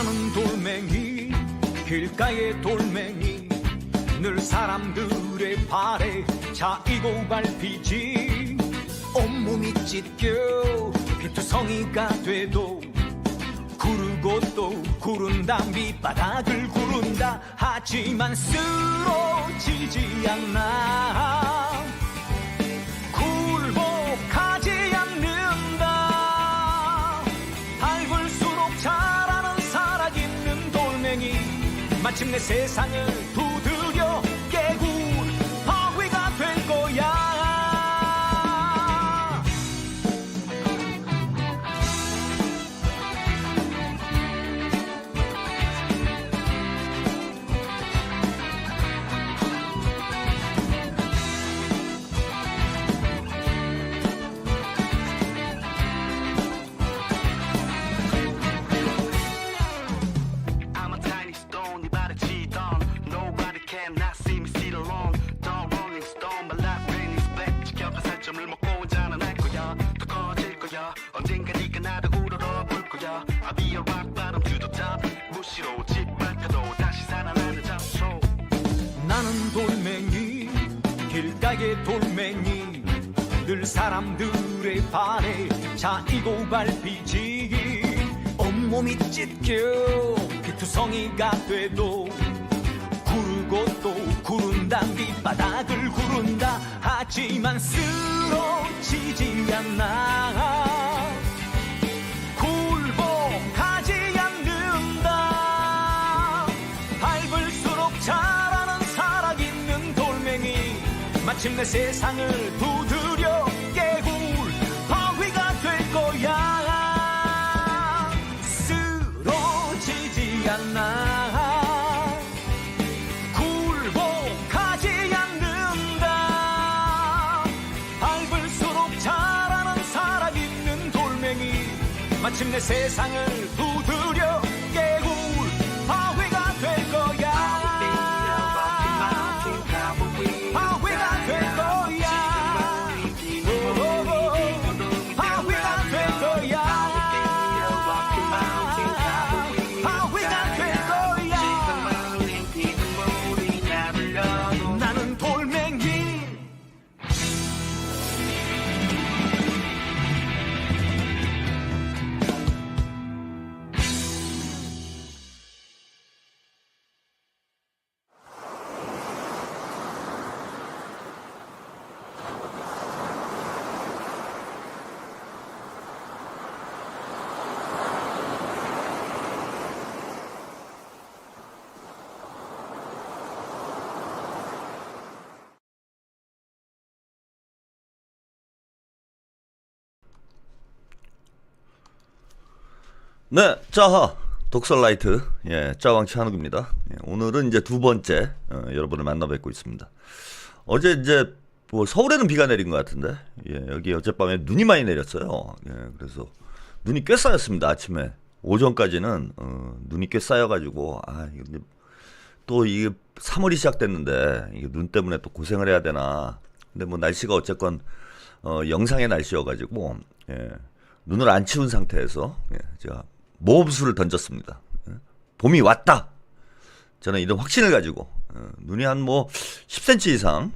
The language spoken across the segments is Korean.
나는 돌멩이 길가의 돌멩이 늘 사람들의 발에 차이고 밟히지 온몸이 찢겨 피투성이가 돼도 구르고 또 구른다 밑바닥을 구른다 하지만 쓰러지지 않나 굴복하지 않는다 밟을수록 자라는 살아있는 돌멩이 마침내 세상을 두드려 깨고 바위가 될 거야 언젠가 네가 나를 우러러볼 거야 I'll be a rock bottom to the top 무시로 짓밟혀도 다시 살아나는 장소 나는 돌멩이 길가의 돌멩이 늘 사람들의 발에 차이고 밟히지 온몸이 찢겨 피투성이가 돼도 구르고 또 구른다 밑바닥을 구른다 하지만 쓰러지지 않나 굴복하지 않는다 밟을수록 자라는 살아있는 돌멩이 마침내 세상을 두드려 깨고 바위가 될 거야 쓰러지지 않나 마침내 세상을 두드려 깨고 바위가 될 거야 바위가 될 거야 바위가 될 거야 바위가 될 거야 나는 돌멩이 네, 짜하 독설라이트 짜왕치 한욱입니다. 오늘은 이제 두 번째 여러분을 만나 뵙고 있습니다. 어제 이제 뭐 서울에는 비가 내린 것 같은데 여기 어젯밤에 눈이 많이 내렸어요. 그래서 눈이 꽤 쌓였습니다. 아침에 오전까지는 눈이 꽤 쌓여가지고 또 이게 3월이 시작됐는데 이게 눈 때문에 또 고생을 해야 되나. 근데 뭐 날씨가 어쨌건 영상의 날씨여가지고 눈을 안 치운 상태에서 제가 모험수를 던졌습니다. 봄이 왔다. 저는 이런 확신을 가지고 눈이 한 뭐 10cm 이상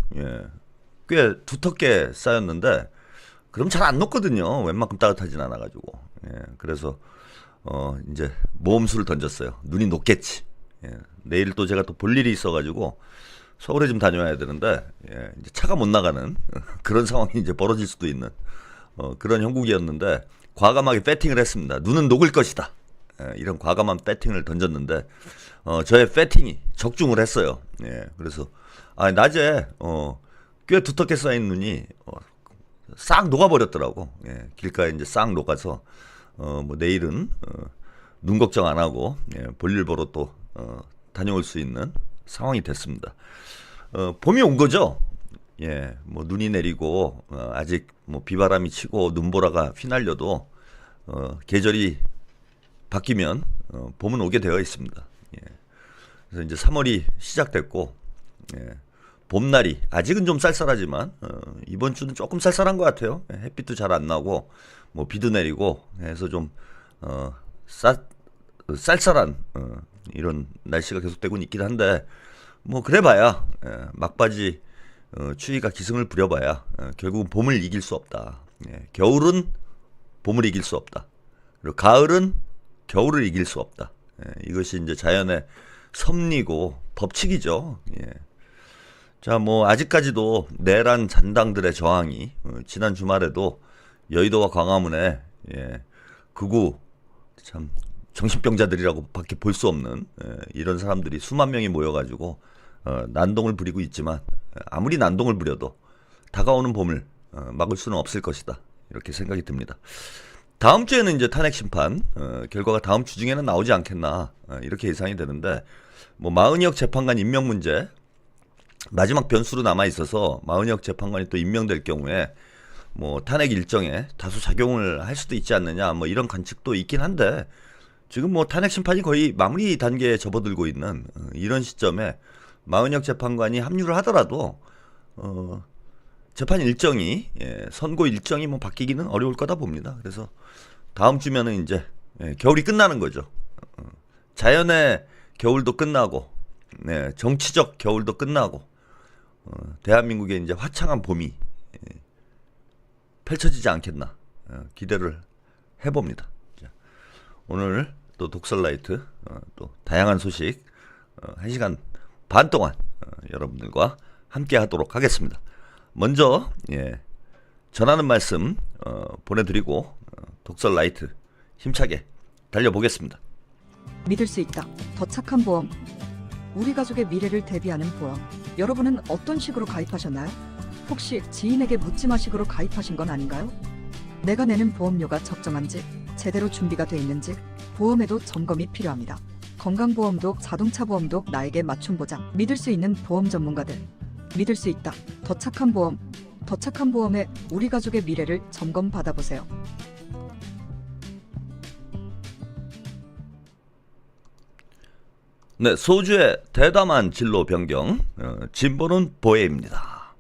꽤 두텁게 쌓였는데 그럼 잘 안 녹거든요. 웬만큼 따뜻하진 않아가지고 그래서 이제 모험수를 던졌어요. 눈이 녹겠지. 내일 또 제가 또 볼 일이 있어가지고 서울에 좀 다녀와야 되는데 이제 차가 못 나가는 그런 상황이 이제 벌어질 수도 있는 그런 형국이었는데 과감하게 배팅을 했습니다. 눈은 녹을 것이다. 이런 과감한 배팅을 던졌는데 저의 배팅이 적중을 했어요. 그래서 낮에 꽤 두텁게 쌓인 눈이 싹 녹아버렸더라고. 길가에 이제 싹 녹아서 뭐 내일은 눈 걱정 안 하고 볼일 보러 또 다녀올 수 있는 상황이 됐습니다. 봄이 온 거죠. 뭐 눈이 내리고 아직 뭐 비바람이 치고 눈보라가 휘날려도 계절이 바뀌면 봄은 오게 되어 있습니다. 그래서 이제 3월이 시작됐고 봄날이 아직은 좀 쌀쌀하지만 이번 주는 조금 쌀쌀한 것 같아요. 햇빛도 잘 안 나고 뭐 비도 내리고 해서 좀 쌀쌀한 이런 날씨가 계속되고 있긴 한데 뭐 그래봐야 막바지 추위가 기승을 부려봐야 결국은 봄을 이길 수 없다. 겨울은 봄을 이길 수 없다. 그리고 가을은 겨울을 이길 수 없다. 이것이 이제 자연의 섭리고 법칙이죠. 자, 뭐 아직까지도 내란 잔당들의 저항이 지난 주말에도 여의도와 광화문에 극우 참 정신병자들이라고 밖에 볼 수 없는 이런 사람들이 수만 명이 모여가지고 난동을 부리고 있지만 아무리 난동을 부려도 다가오는 봄을 막을 수는 없을 것이다. 이렇게 생각이 듭니다. 다음 주에는 이제 탄핵 심판 결과가 다음 주 중에는 나오지 않겠나 이렇게 예상이 되는데 뭐 마은혁 재판관 임명 문제 마지막 변수로 남아 있어서 마은혁 재판관이 또 임명될 경우에 뭐 탄핵 일정에 다소 작용을 할 수도 있지 않느냐 뭐 이런 관측도 있긴 한데 지금 뭐 탄핵 심판이 거의 마무리 단계에 접어들고 있는 이런 시점에 마은혁 재판관이 합류를 하더라도 재판 일정이 선고 일정이 뭐 바뀌기는 어려울 거다 봅니다. 그래서 다음 주면은 이제 겨울이 끝나는 거죠. 자연의 겨울도 끝나고 정치적 겨울도 끝나고 대한민국에 이제 화창한 봄이 펼쳐지지 않겠나 기대를 해봅니다. 자, 오늘 또 독설라이트 또 다양한 소식 1시간 반 동안 여러분들과 함께 하도록 하겠습니다. 먼저 전하는 말씀 보내드리고 독설라이트 힘차게 달려보겠습니다. 믿을 수 있다. 더 착한 보험. 우리 가족의 미래를 대비하는 보험. 여러분은 어떤 식으로 가입하셨나요? 혹시 지인에게 묻지마식으로 가입하신 건 아닌가요? 내가 내는 보험료가 적정한지, 제대로 준비가 돼 있는지 보험에도 점검이 필요합니다. 건강보험도 자동차보험도 나에게 맞춤 보장. 믿을 수 있는 보험 전문가들. 믿을 수 있다. 더 착한 보험. 더 착한 보험에 우리 가족의 미래를 점검 받아보세요. 네, 소주의 대담한 진로 변경, 진보는 보혜입니다.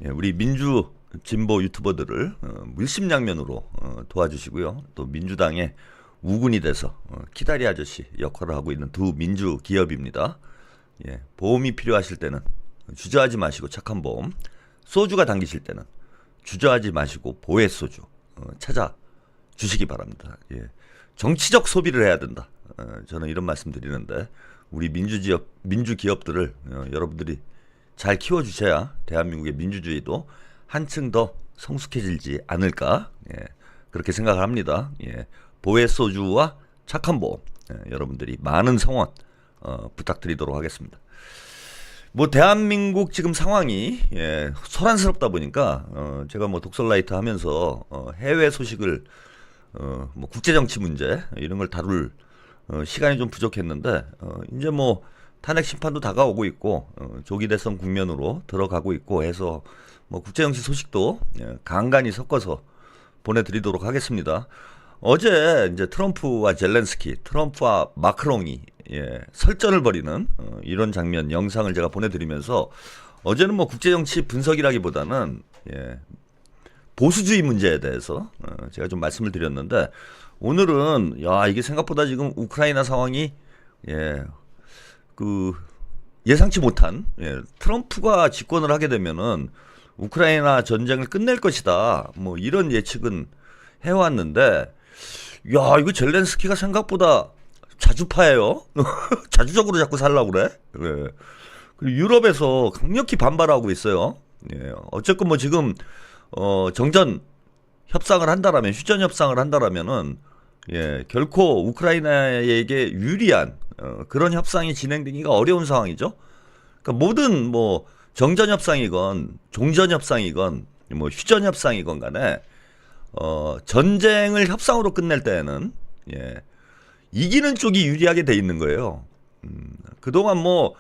우리 민주 진보 유튜버들을 물심양면으로 도와주시고요. 또 민주당의 우군이 돼서 키다리 아저씨 역할을 하고 있는 두 민주 기업입니다. 보험이 필요하실 때는 주저하지 마시고 착한 보험, 소주가 당기실 때는 주저하지 마시고 보혜 소주 찾아주시기 바랍니다. 정치적 소비를 해야 된다. 저는 이런 말씀 드리는데 우리 민주 기업들을 여러분들이 잘 키워주셔야 대한민국의 민주주의도 한층 더 성숙해지지 않을까 그렇게 생각을 합니다. 보혜 소주와 착한 보험 여러분들이 많은 성원 부탁드리도록 하겠습니다. 뭐 대한민국 지금 상황이 소란스럽다 보니까 제가 뭐 독설라이트 하면서 해외 소식을 뭐 국제정치 문제 이런 걸 다룰 시간이 좀 부족했는데 이제 뭐 탄핵 심판도 다가오고 있고 조기 대선 국면으로 들어가고 있고 해서 뭐 국제정치 소식도 간간히 섞어서 보내드리도록 하겠습니다. 어제 이제 트럼프와 젤렌스키, 트럼프와 마크롱이 설전을 벌이는 이런 장면 영상을 제가 보내드리면서 어제는 뭐 국제정치 분석이라기보다는 보수주의 문제에 대해서 제가 좀 말씀을 드렸는데 오늘은 이게 생각보다 지금 우크라이나 상황이 예상치 못한 트럼프가 집권을 하게 되면은 우크라이나 전쟁을 끝낼 것이다 뭐 이런 예측은 해왔는데 이거 젤렌스키가 생각보다 자주파예요. 자주적으로 자꾸 살라고 그래. 그리고 유럽에서 강력히 반발하고 있어요. 어쨌건 뭐 지금 정전 협상을 한다라면 휴전 협상을 한다라면은 결코 우크라이나에게 유리한 그런 협상이 진행되기가 어려운 상황이죠. 그러니까 모든 뭐 정전 협상이건 종전 협상이건 뭐 휴전 협상이건 간에 전쟁을 협상으로 끝낼 때에는 이기는 쪽이 유리하게 돼 있는 거예요. 그동안 뭐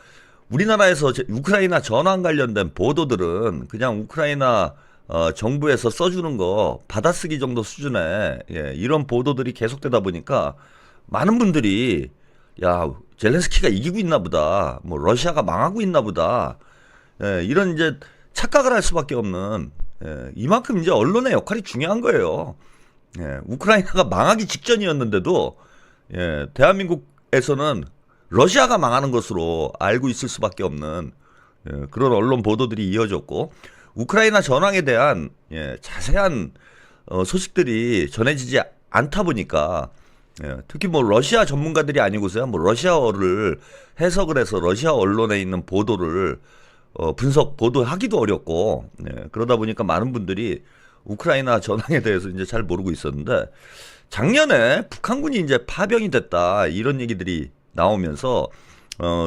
우리나라에서 우크라이나 전황 관련된 보도들은 그냥 우크라이나 정부에서 써주는 거 받아쓰기 정도 수준의 이런 보도들이 계속되다 보니까 많은 분들이 젤렌스키가 이기고 있나 보다, 뭐 러시아가 망하고 있나 보다, 이런 이제 착각을 할 수밖에 없는 이만큼 이제 언론의 역할이 중요한 거예요. 우크라이나가 망하기 직전이었는데도 대한민국에서는 러시아가 망하는 것으로 알고 있을 수밖에 없는 그런 언론 보도들이 이어졌고 우크라이나 전황에 대한 자세한 소식들이 전해지지 않다 보니까 특히 뭐 러시아 전문가들이 아니고서야 뭐 러시아어를 해석을 해서 러시아 언론에 있는 보도를 보도하기도 어렵고 그러다 보니까 많은 분들이 우크라이나 전황에 대해서 이제 잘 모르고 있었는데 작년에 북한군이 이제 파병이 됐다 이런 얘기들이 나오면서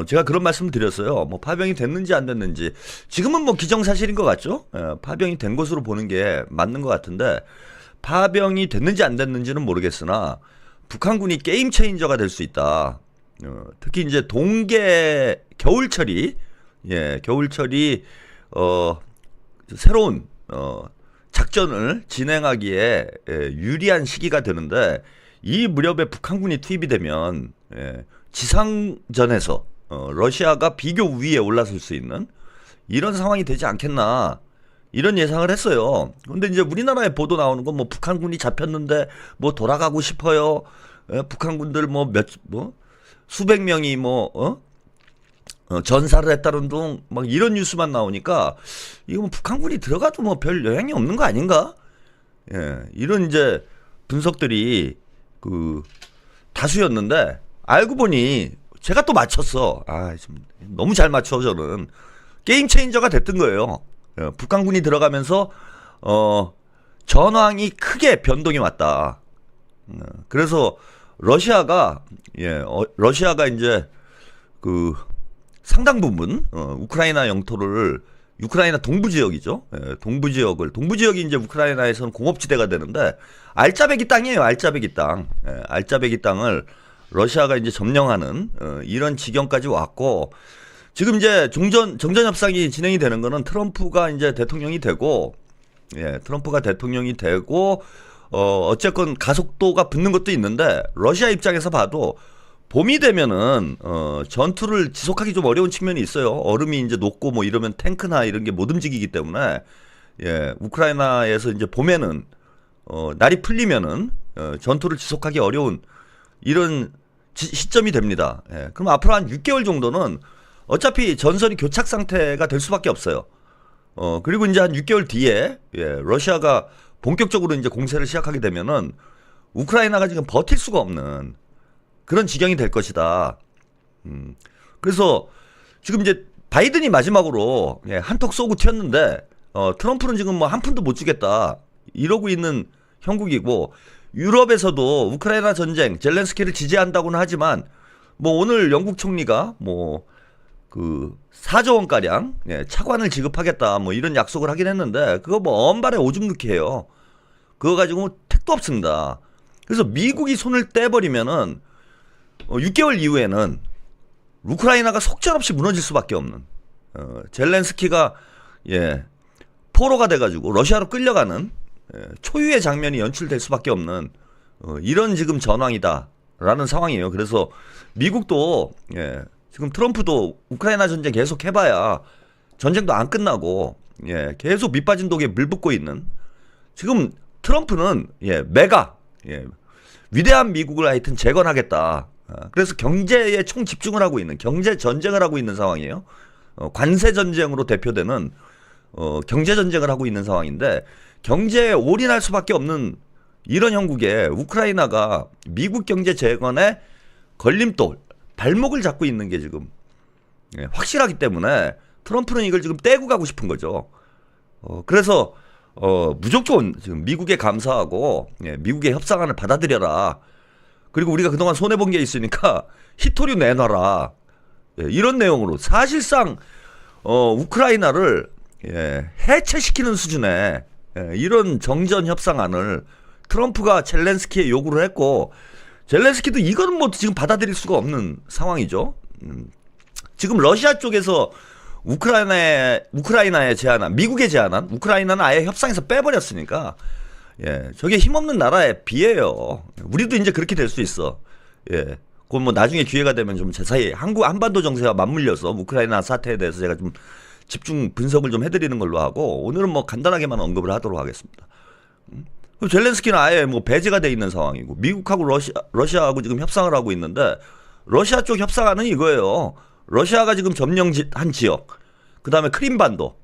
제가 그런 말씀을 드렸어요. 뭐 파병이 됐는지 안 됐는지 지금은 뭐 기정사실인 것 같죠. 파병이 된 것으로 보는 게 맞는 것 같은데 파병이 됐는지 안 됐는지는 모르겠으나 북한군이 게임 체인저가 될 수 있다. 특히 이제 동계 겨울철이 새로운 작전을 진행하기에 유리한 시기가 되는데 이 무렵에 북한군이 투입이 되면 지상전에서 러시아가 비교 우위에 올라설 수 있는 이런 상황이 되지 않겠나 이런 예상을 했어요. 그런데 이제 우리나라에 보도 나오는 건 뭐 북한군이 잡혔는데 뭐 돌아가고 싶어요. 북한군들 뭐 수백 명이 전사를 했다는 둥 막 이런 뉴스만 나오니까 이거 뭐 북한군이 들어가도 뭐 별 영향이 없는 거 아닌가? 이런 이제 분석들이 다수였는데 알고 보니 제가 또 맞췄어. 너무 잘 맞춰 저는. 게임 체인저가 됐던 거예요. 북한군이 들어가면서 전황이 크게 변동이 왔다. 그래서 러시아가 이제 상당 부분 우크라이나 영토를 우크라이나 동부 지역이죠. 동부 지역이 이제 우크라이나에서는 공업지대가 되는데 알짜배기 땅이에요. 알짜배기 땅. 알짜배기 땅을 러시아가 이제 점령하는 이런 지경까지 왔고 지금 이제 정전 협상이 진행이 되는 거는 트럼프가 이제 대통령이 되고 어쨌건 가속도가 붙는 것도 있는데 러시아 입장에서 봐도 봄이 되면은 전투를 지속하기 좀 어려운 측면이 있어요. 얼음이 이제 녹고 뭐 이러면 탱크나 이런 게 못 움직이기 때문에 우크라이나에서 이제 봄에는 날이 풀리면은 전투를 지속하기 어려운 이런 시점이 됩니다. 그럼 앞으로 한 6개월 정도는 어차피 전선이 교착 상태가 될 수밖에 없어요. 그리고 이제 한 6개월 뒤에 러시아가 본격적으로 이제 공세를 시작하게 되면은 우크라이나가 지금 버틸 수가 없는 그런 지경이 될 것이다. 그래서 지금 이제 바이든이 마지막으로 한턱 쏘고 튀었는데 트럼프는 지금 뭐 한 푼도 못 주겠다 이러고 있는 형국이고 유럽에서도 우크라이나 전쟁 젤렌스키를 지지한다고는 하지만 뭐 오늘 영국 총리가 4조 원가량 차관을 지급하겠다 뭐 이런 약속을 하긴 했는데 그거 뭐 언발에 오줌 넣기 해요. 그거 가지고 뭐 택도 없습니다. 그래서 미국이 손을 떼버리면은 6개월 이후에는 우크라이나가 속절없이 무너질 수밖에 없는 젤렌스키가 포로가 돼가지고 러시아로 끌려가는 초유의 장면이 연출될 수밖에 없는 이런 지금 전황이다라는 상황이에요. 그래서 미국도 지금 트럼프도 우크라이나 전쟁 계속 해봐야 전쟁도 안 끝나고 계속 밑빠진 독에 물 붓고 있는 지금 트럼프는 위대한 미국을 하여튼 재건하겠다. 그래서 경제에 총 집중을 하고 있는 경제 전쟁을 하고 있는 상황이에요. 관세 전쟁으로 대표되는 경제 전쟁을 하고 있는 상황인데 경제에 올인할 수밖에 없는 이런 형국에 우크라이나가 미국 경제 재건의 걸림돌 발목을 잡고 있는 게 지금 확실하기 때문에 트럼프는 이걸 지금 떼고 가고 싶은 거죠. 그래서 무조건 지금 미국에 감사하고 미국의 협상안을 받아들여라. 그리고 우리가 그동안 손해본 게 있으니까 히토류 내놔라. 이런 내용으로 사실상 우크라이나를 해체시키는 수준의 이런 정전 협상안을 트럼프가 젤렌스키에 요구를 했고 젤렌스키도 이거는 뭐 지금 받아들일 수가 없는 상황이죠. 지금 러시아 쪽에서 우크라이나에 제안한 미국에 제안한 우크라이나는 아예 협상에서 빼버렸으니까 저게 힘없는 나라에 비해요. 우리도 이제 그렇게 될 수 있어. 그건 뭐 나중에 기회가 되면 좀 자세히 한반도 정세와 맞물려서 우크라이나 사태에 대해서 제가 좀 집중 분석을 좀 해드리는 걸로 하고 오늘은 뭐 간단하게만 언급을 하도록 하겠습니다. 젤렌스키는 아예 뭐 배제가 돼 있는 상황이고 미국하고 러시아하고 지금 협상을 하고 있는데 러시아 쪽 협상하는 이거예요. 러시아가 지금 점령한 지역, 그 다음에 크림반도.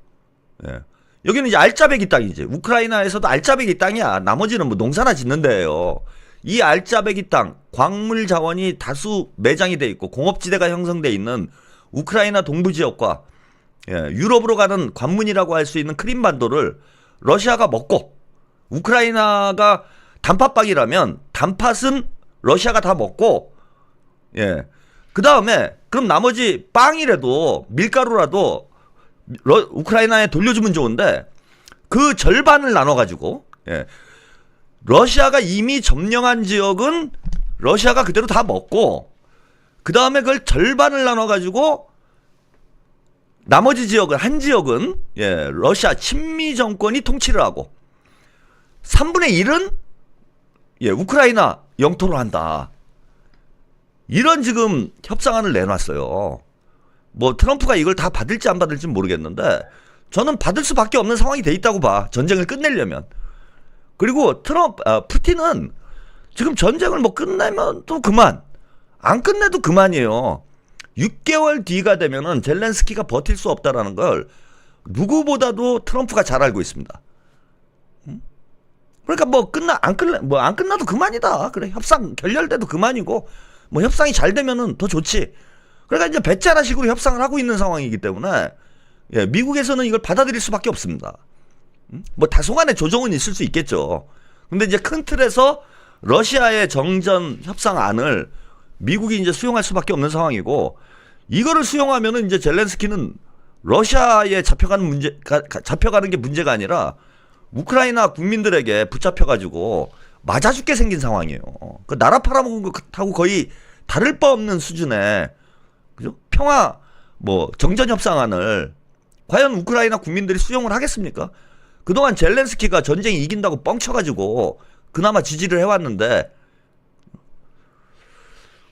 예. 여기는 이제 알짜배기 땅이지. 우크라이나에서도 알짜배기 땅이야. 나머지는 뭐 농사나 짓는 데예요. 이 알짜배기 땅, 광물 자원이 다수 매장이 돼 있고 공업지대가 형성돼 있는 우크라이나 동부 지역과 유럽으로 가는 관문이라고 할 수 있는 크림반도를 러시아가 먹고 우크라이나가 단팥빵이라면 단팥은 러시아가 다 먹고 그 다음에 그럼 나머지 빵이라도 밀가루라도 우크라이나에 돌려주면 좋은데 그 절반을 나눠가지고 러시아가 이미 점령한 지역은 러시아가 그대로 다 먹고 그 다음에 그걸 절반을 나눠가지고 나머지 지역은 한 지역은 러시아 친미 정권이 통치를 하고 3분의 1은 우크라이나 영토로 한다. 이런 지금 협상안을 내놨어요. 뭐 트럼프가 이걸 다 받을지 안 받을지 모르겠는데 저는 받을 수밖에 없는 상황이 돼 있다고 봐. 전쟁을 끝내려면. 그리고 푸틴은 지금 전쟁을 뭐 끝내면 또 그만, 안 끝내도 그만이에요. 6개월 뒤가 되면은 젤렌스키가 버틸 수 없다라는 걸 누구보다도 트럼프가 잘 알고 있습니다. 그러니까 뭐 안 끝나도 그만이다. 그래, 협상 결렬돼도 그만이고 뭐 협상이 잘 되면은 더 좋지. 그러니까 이제 배짜라식으로 협상을 하고 있는 상황이기 때문에 미국에서는 이걸 받아들일 수밖에 없습니다. 뭐 다소간의 조정은 있을 수 있겠죠. 근데 이제 큰 틀에서 러시아의 정전 협상안을 미국이 이제 수용할 수밖에 없는 상황이고 이거를 수용하면은 이제 젤렌스키는 러시아에 잡혀가는 게 문제가 아니라 우크라이나 국민들에게 붙잡혀가지고 맞아 죽게 생긴 상황이에요. 그 나라 팔아먹은 것하고 거의 다를 바 없는 수준의 그죠? 평화 뭐 정전 협상안을 과연 우크라이나 국민들이 수용을 하겠습니까? 그동안 젤렌스키가 전쟁이 이긴다고 뻥쳐가지고 그나마 지지를 해왔는데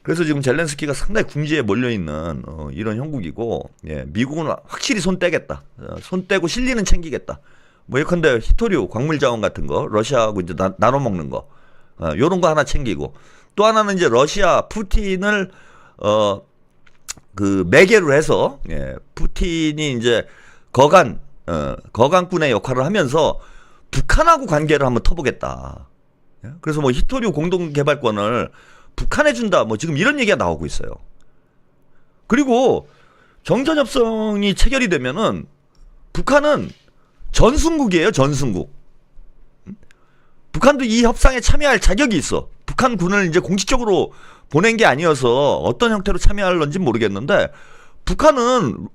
그래서 지금 젤렌스키가 상당히 궁지에 몰려있는 이런 형국이고 미국은 확실히 손 떼겠다. 손 떼고 실리는 챙기겠다. 뭐 예컨대 히토류 광물자원 같은 거 러시아하고 이제 나눠 먹는 거 요런 거 하나 챙기고 또 하나는 이제 러시아 푸틴을 그 매개로 해서 푸틴이 이제 거간꾼의 역할을 하면서 북한하고 관계를 한번 터보겠다. 그래서 뭐 히토류 공동개발권을 북한에 준다. 뭐 지금 이런 얘기가 나오고 있어요. 그리고 정전협정이 체결이 되면은 북한은 전순국이에요. 전순국. 북한도 이 협상에 참여할 자격이 있어. 북한군을 이제 공식적으로 보낸 게 아니어서 어떤 형태로 참여할런지 모르겠는데 북한은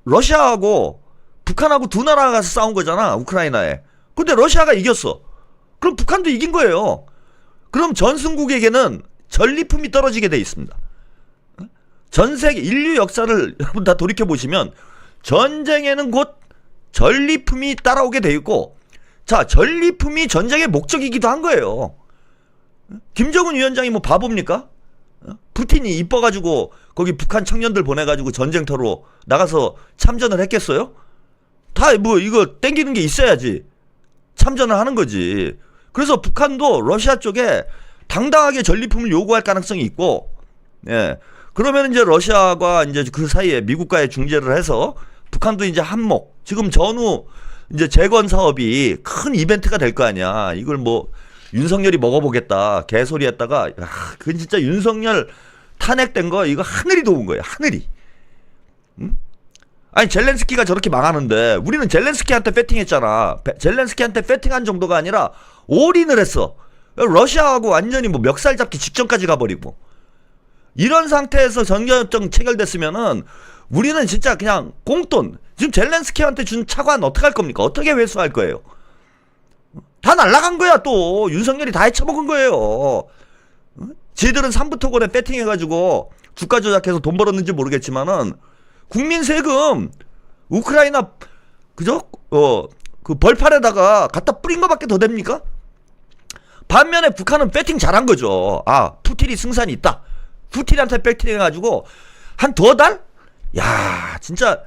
북한하고 두 나라가 가서 싸운 거잖아. 우크라이나에. 근데 러시아가 이겼어. 그럼 북한도 이긴 거예요. 그럼 전순국에게는 전리품이 떨어지게 돼 있습니다. 전 세계 인류 역사를 여러분 다 돌이켜 보시면 전쟁에는 곧 전리품이 따라오게 돼 있고 자, 전리품이 전쟁의 목적이기도 한 거예요. 김정은 위원장이 뭐 바보입니까? 푸틴이 이뻐가지고 거기 북한 청년들 보내가지고 전쟁터로 나가서 참전을 했겠어요? 다 뭐 이거 땡기는 게 있어야지 참전을 하는 거지. 그래서 북한도 러시아 쪽에 당당하게 전리품을 요구할 가능성이 있고, 그러면 이제 러시아가 이제 그 사이에 미국과의 중재를 해서 북한도 이제 한몫, 지금 전후 이제 재건 사업이 큰 이벤트가 될 거 아니야. 이걸 뭐 윤석열이 먹어보겠다 개소리 했다가 그건 진짜 윤석열 탄핵된 거 이거 하늘이 도운 거예요. 하늘이. 응? 아니 젤렌스키가 저렇게 망하는데 우리는 젤렌스키한테 배팅했잖아. 젤렌스키한테 배팅한 정도가 아니라 올인을 했어. 러시아하고 완전히 뭐 멱살 잡기 직전까지 가버리고 이런 상태에서 정전협정 체결됐으면은 우리는 진짜 그냥 공돈 지금 젤렌스키한테 준 차관 어떻게 할 겁니까? 어떻게 회수할 거예요? 다 날라간 거야. 또 윤석열이 다 헤쳐먹은 거예요. 지들은 삼부토건에 배팅해가지고 주가 조작해서 돈 벌었는지 모르겠지만은 국민 세금 우크라이나 그죠? 그 벌판에다가 갖다 뿌린 거밖에 더 됩니까? 반면에 북한은 배팅 잘한 거죠. 아, 푸틴이 승산이 있다. 푸틴한테 배팅해가지고 한 두 달? 야, 진짜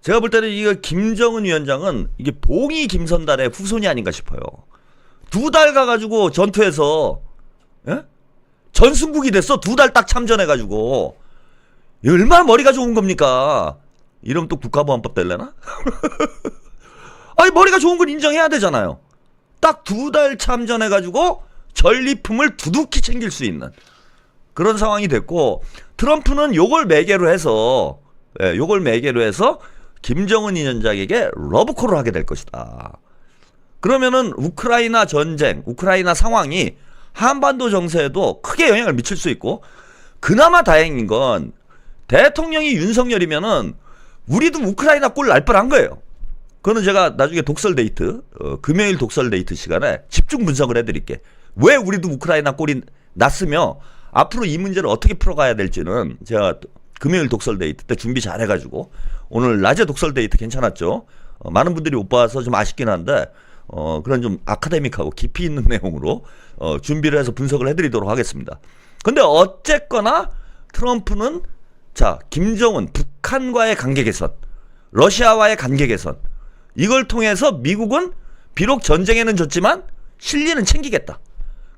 제가 볼 때는 이거 김정은 위원장은 이게 봉이 김선달의 후손이 아닌가 싶어요. 2달 가가지고 전투해서 예? 전승국이 됐어. 2달 딱 참전해가지고. 얼마나 머리가 좋은 겁니까? 이러면 또 국가보안법 될래나? 아니 머리가 좋은 건 인정해야 되잖아요. 딱 2달 참전해가지고 전리품을 두둑히 챙길 수 있는 그런 상황이 됐고, 트럼프는 요걸 매개로 해서 김정은 위원장에게 러브콜을 하게 될 것이다. 그러면은 우크라이나 전쟁, 우크라이나 상황이 한반도 정세에도 크게 영향을 미칠 수 있고, 그나마 다행인 건 대통령이 윤석열이면은 우리도 우크라이나 꼴 날 뻔한 거예요. 그거는 제가 나중에 독설 데이트, 금요일 독설 데이트 시간에 집중 분석을 해드릴게. 왜 우리도 우크라이나 꼴이 났으며 앞으로 이 문제를 어떻게 풀어가야 될지는 제가 금요일 독설 데이트 때 준비 잘 해가지고, 오늘 낮에 독설 데이트 괜찮았죠? 많은 분들이 못 봐서 좀 아쉽긴 한데, 그런 좀 아카데믹하고 깊이 있는 내용으로 준비를 해서 분석을 해드리도록 하겠습니다. 근데 어쨌거나 트럼프는 자, 김정은, 북한과의 관계 개선, 러시아와의 관계 개선, 이걸 통해서 미국은 비록 전쟁에는 졌지만 실리는 챙기겠다.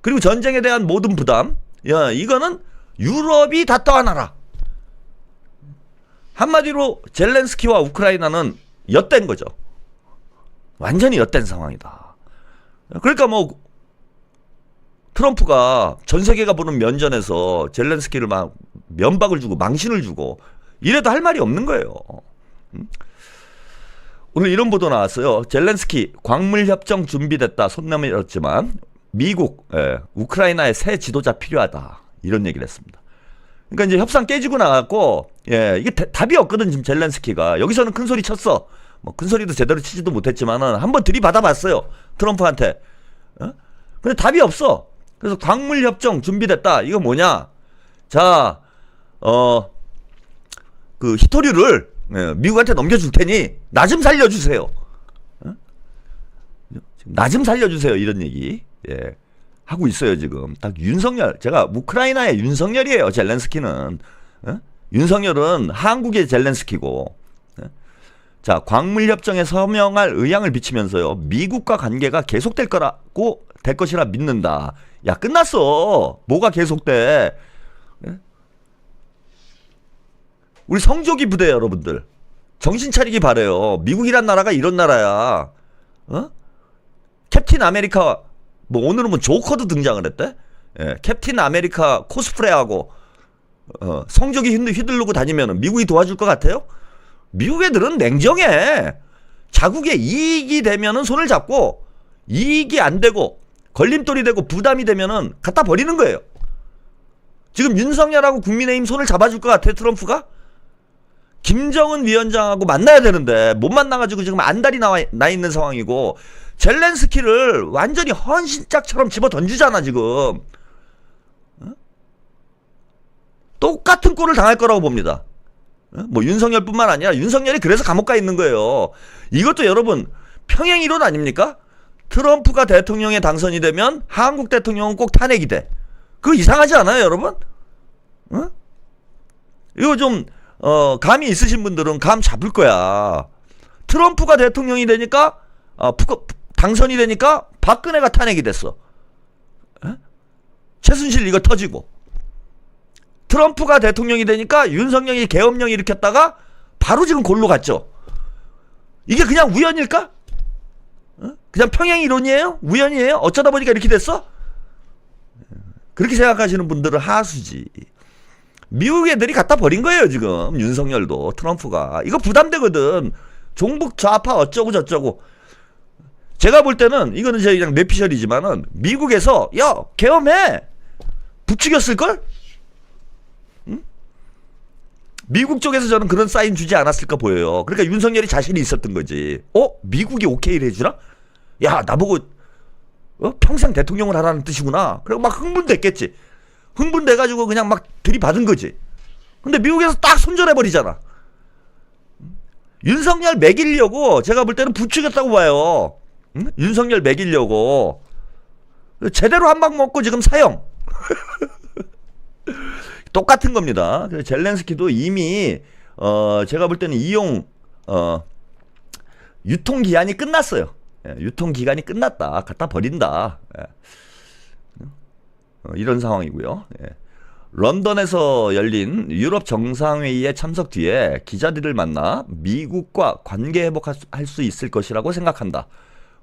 그리고 전쟁에 대한 모든 부담, 야, 이거는 유럽이 다 떠안아라. 한마디로 젤렌스키와 우크라이나는 엿된 거죠. 완전히 엿된 상황이다. 그러니까 뭐 트럼프가 전 세계가 보는 면전에서 젤렌스키를 막 면박을 주고 망신을 주고 이래도 할 말이 없는 거예요. 오늘 이런 보도 나왔어요. 젤렌스키 광물 협정 준비됐다 손 내밀었지만 미국, 우크라이나의 새 지도자 필요하다, 이런 얘기를 했습니다. 그러니까 이제 협상 깨지고 나갔고, 이게 답이 없거든. 지금 젤렌스키가 여기서는 큰 소리 쳤어. 뭐 큰 소리도 제대로 치지도 못했지만은 한번 들이받아봤어요, 트럼프한테. 근데 답이 없어. 그래서 광물 협정 준비됐다. 이거 뭐냐? 자, 그 히토류를 미국한테 넘겨줄 테니 나 좀 살려주세요. 나 좀 살려주세요, 이런 얘기 하고 있어요. 지금 딱 윤석열, 제가 우크라이나의 윤석열이에요. 젤렌스키는 윤석열은 한국의 젤렌스키고. 자, 광물 협정에 서명할 의향을 비치면서요, 미국과 관계가 계속될 거라고 될 것이라 믿는다. 야, 끝났어. 뭐가 계속돼? 우리 성조기 부대 여러분들 정신 차리기 바래요. 미국이란 나라가 이런 나라야. 캡틴 아메리카, 뭐 오늘은 뭐 조커도 등장을 했대. 캡틴 아메리카 코스프레하고 성조기 휘두르고 다니면 미국이 도와줄 것 같아요? 미국 애들은 냉정해. 자국의 이익이 되면은 손을 잡고, 이익이 안 되고 걸림돌이 되고 부담이 되면은 갖다 버리는 거예요. 지금 윤석열하고 국민의힘 손을 잡아줄 것 같아, 트럼프가? 김정은 위원장하고 만나야 되는데 못 만나가지고 지금 안달이 나 있는 상황이고, 젤렌스키를 완전히 헌신짝처럼 집어 던지잖아 지금. 똑같은 꼴을 당할 거라고 봅니다. 뭐 윤석열뿐만 아니라 윤석열이 그래서 감옥 가 있는 거예요. 이것도 여러분 평행이론 아닙니까? 트럼프가 대통령에 당선이 되면 한국 대통령은 꼭 탄핵이 돼. 그거 이상하지 않아요, 여러분? 이거 좀 감이 있으신 분들은 감 잡을 거야. 트럼프가 대통령이 되니까 당선이 되니까 박근혜가 탄핵이 됐어. 최순실 이거 터지고, 트럼프가 대통령이 되니까 윤석열이 계엄령 일으켰다가 바로 지금 골로 갔죠. 이게 그냥 우연일까? 그냥 평행이론이에요? 우연이에요? 어쩌다 보니까 이렇게 됐어? 그렇게 생각하시는 분들은 하수지. 미국 애들이 갖다 버린 거예요 지금. 윤석열도, 트럼프가. 이거 부담되거든. 종북 좌파 어쩌고 저쩌고. 제가 볼 때는 이거는 제 그냥 뇌피셜이지만은 미국에서 야 계엄해 부추겼을걸? 미국 쪽에서 저는 그런 사인 주지 않았을까 보여요. 그러니까 윤석열이 자신이 있었던 거지. 미국이 오케이를 해주나? 야, 나보고 평생 대통령을 하라는 뜻이구나. 그리고 막 흥분됐겠지. 흥분돼가지고 그냥 막 들이받은 거지. 근데 미국에서 딱 손절해버리잖아. 윤석열 매기려고 제가 볼 때는 부추겼다고 봐요. 윤석열 매기려고. 제대로 한 방 먹고 지금 사형. 똑같은 겁니다. 그래서 젤렌스키도 이미 제가 볼 때는 이용 유통기한이 끝났어요. 유통 기간이 끝났다. 갖다 버린다. 이런 상황이고요. 런던에서 열린 유럽 정상회의에 참석 뒤에 기자들을 만나 미국과 관계 회복할 수 있을 것이라고 생각한다.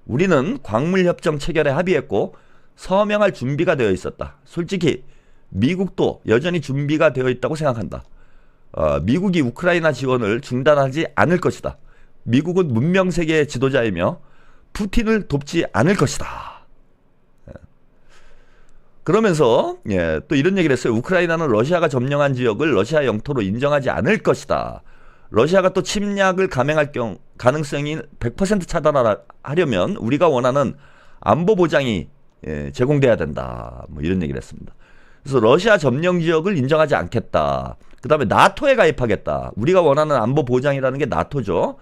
우리는 광물협정 체결에 합의했고 서명할 준비가 되어 있었다. 솔직히 미국도 여전히 준비가 되어 있다고 생각한다. 미국이 우크라이나 지원을 중단하지 않을 것이다. 미국은 문명세계의 지도자이며 푸틴을 돕지 않을 것이다. 그러면서 또 이런 얘기를 했어요. 우크라이나는 러시아가 점령한 지역을 러시아 영토로 인정하지 않을 것이다. 러시아가 또 침략을 감행할 가능성이 100% 차단하려면 우리가 원하는 안보 보장이 제공돼야 된다. 뭐 이런 얘기를 했습니다. 그래서 러시아 점령 지역을 인정하지 않겠다. 그 다음에 나토에 가입하겠다. 우리가 원하는 안보 보장이라는 게 나토죠.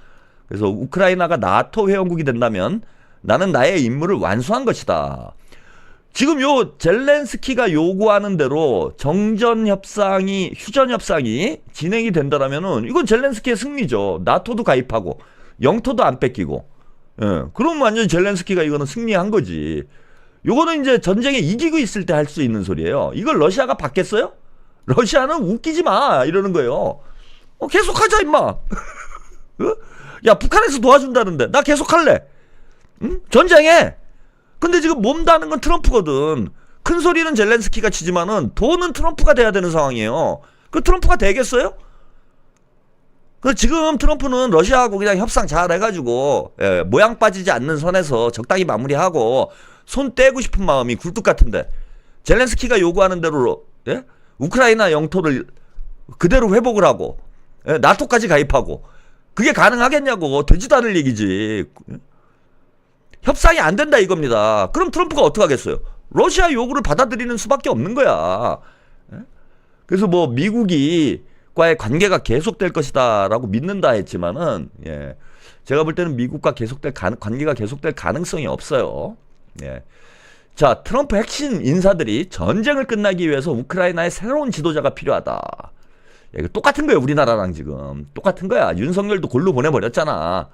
그래서 우크라이나가 나토 회원국이 된다면 나는 나의 임무를 완수한 것이다. 지금 요 젤렌스키가 요구하는 대로 휴전 협상이 진행이 된다라면은 이건 젤렌스키의 승리죠. 나토도 가입하고 영토도 안 뺏기고. 그럼 완전히 젤렌스키가 이거는 승리한 거지. 요거는 이제 전쟁에 이기고 있을 때 할 수 있는 소리예요. 이걸 러시아가 받겠어요? 러시아는 웃기지 마 이러는 거예요. 계속하자 임마. 야 북한에서 도와준다는데 나 계속할래. 응? 전쟁해. 근데 지금 몸다는 건 트럼프거든. 큰 소리는 젤렌스키가 치지만은 돈은 트럼프가 돼야 되는 상황이에요. 그 트럼프가 되겠어요? 그 지금 트럼프는 러시아하고 그냥 협상 잘 해가지고 모양 빠지지 않는 선에서 적당히 마무리하고 손 떼고 싶은 마음이 굴뚝 같은데 젤렌스키가 요구하는 대로 우크라이나 영토를 그대로 회복을 하고 나토까지 가입하고 그게 가능하겠냐고. 되지도 않을 얘기지. 협상이 안 된다 이겁니다. 그럼 트럼프가 어떻게 하겠어요? 러시아 요구를 받아들이는 수밖에 없는 거야. 그래서 뭐 미국과의 관계가 계속될 것이다 라고 믿는다 했지만은 제가 볼 때는 미국과 관계가 계속될 가능성이 없어요. 자, 트럼프 핵심 인사들이 전쟁을 끝나기 위해서 우크라이나의 새로운 지도자가 필요하다. 이거 똑같은 거예요. 우리나라랑 지금 똑같은 거야. 윤석열도 골로 보내버렸잖아.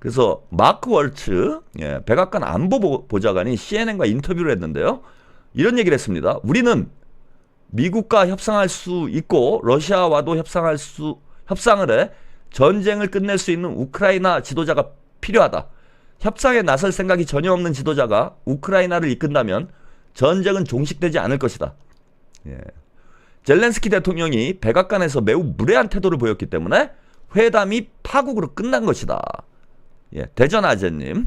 그래서 마크 월츠 백악관 안보보좌관이 CNN과 인터뷰를 했는데요. 이런 얘기를 했습니다. 우리는 미국과 협상할 수 있고 러시아와도 협상을 해 전쟁을 끝낼 수 있는 우크라이나 지도자가 필요하다. 협상에 나설 생각이 전혀 없는 지도자가 우크라이나를 이끈다면 전쟁은 종식되지 않을 것이다. 젤렌스키 대통령이 백악관에서 매우 무례한 태도를 보였기 때문에 회담이 파국으로 끝난 것이다. 대전 아재님,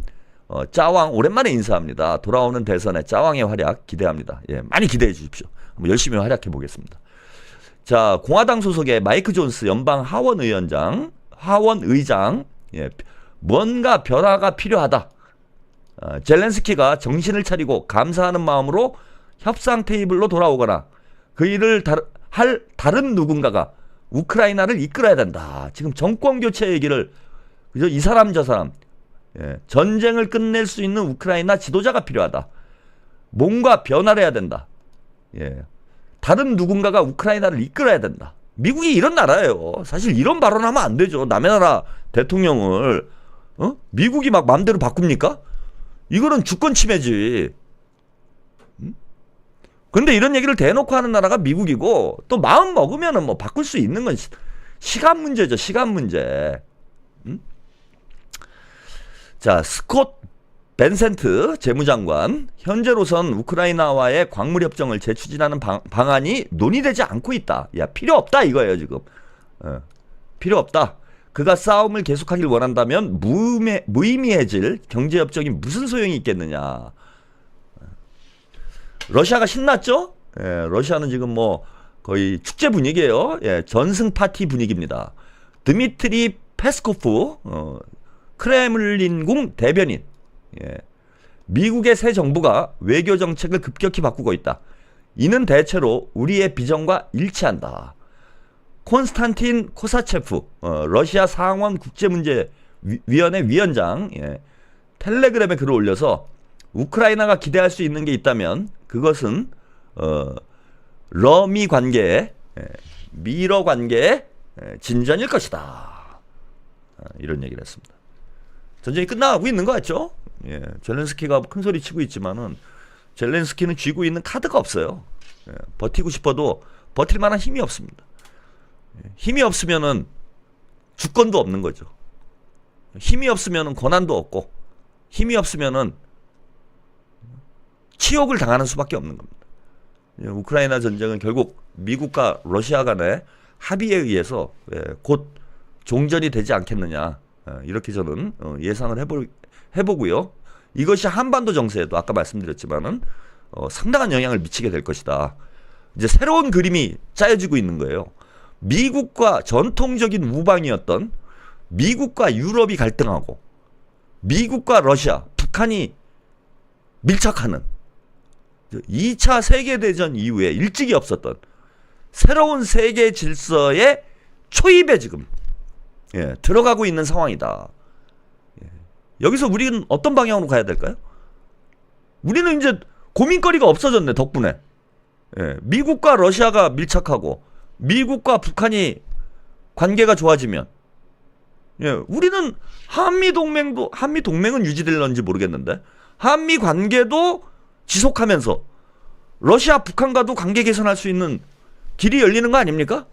짜왕 오랜만에 인사합니다. 돌아오는 대선에 짜왕의 활약 기대합니다. 많이 기대해 주십시오. 한번 열심히 활약해 보겠습니다. 자, 공화당 소속의 마이크 존스 연방 하원의장, 뭔가 변화가 필요하다. 젤렌스키가 정신을 차리고 감사하는 마음으로 협상 테이블로 돌아오거나 그 일을 할 다른 누군가가 우크라이나를 이끌어야 된다. 지금 정권 교체 얘기를 그죠? 이 사람 저 사람 전쟁을 끝낼 수 있는 우크라이나 지도자가 필요하다. 뭔가 변화를 해야 된다. 다른 누군가가 우크라이나를 이끌어야 된다. 미국이 이런 나라예요. 사실 이런 발언하면 안 되죠. 남의 나라 대통령을 미국이 막 마음대로 바꿉니까? 이거는 주권 침해지. 근데 이런 얘기를 대놓고 하는 나라가 미국이고 또 마음 먹으면은 뭐 바꿀 수 있는 건 시간 문제죠. 시간 문제. 자, 스콧 벤센트 재무장관, 현재로선 우크라이나와의 광물협정을 재추진하는 방안이 논의되지 않고 있다. 야, 필요 없다 이거예요 지금. 필요 없다. 그가 싸움을 계속하길 원한다면 무의미해질 경제협정이 무슨 소용이 있겠느냐. 러시아가 신났죠? 러시아는 지금 뭐 거의 축제 분위기예요. 전승 파티 분위기입니다. 드미트리 페스코프 크레물린궁 대변인, 미국의 새 정부가 외교 정책을 급격히 바꾸고 있다. 이는 대체로 우리의 비전과 일치한다. 콘스탄틴 코사체프 러시아 상원 국제문제위원회 위원장 텔레그램에 글을 올려서 우크라이나가 기대할 수 있는 게 있다면 그것은 러미 관계의 미러 관계의 진전일 것이다. 이런 얘기를 했습니다. 전쟁이 끝나가고 있는 것 같죠? 예, 젤렌스키가 큰 소리 치고 있지만은 젤렌스키는 쥐고 있는 카드가 없어요. 예, 버티고 싶어도 버틸 만한 힘이 없습니다. 예, 힘이 없으면은 주권도 없는 거죠. 힘이 없으면은 권한도 없고 힘이 없으면은 치욕을 당하는 수밖에 없는 겁니다. 예, 우크라이나 전쟁은 결국 미국과 러시아 간의 합의에 의해서 곧 종전이 되지 않겠느냐 이렇게 저는 예상을 해보고요. 이것이 한반도 정세에도 아까 말씀드렸지만은 상당한 영향을 미치게 될 것이다. 이제 새로운 그림이 짜여지고 있는 거예요. 미국과 전통적인 우방이었던 미국과 유럽이 갈등하고 미국과 러시아, 북한이 밀착하는 2차 세계대전 이후에 일찍이 없었던 새로운 세계 질서의 초입에 지금 들어가고 있는 상황이다. 여기서 우리는 어떤 방향으로 가야 될까요? 우리는 이제 고민거리가 없어졌네, 덕분에. 미국과 러시아가 밀착하고 미국과 북한이 관계가 좋아지면 우리는 한미동맹은 유지될런지 모르겠는데 한미 관계도 지속하면서 러시아, 북한과도 관계 개선할 수 있는 길이 열리는 거 아닙니까?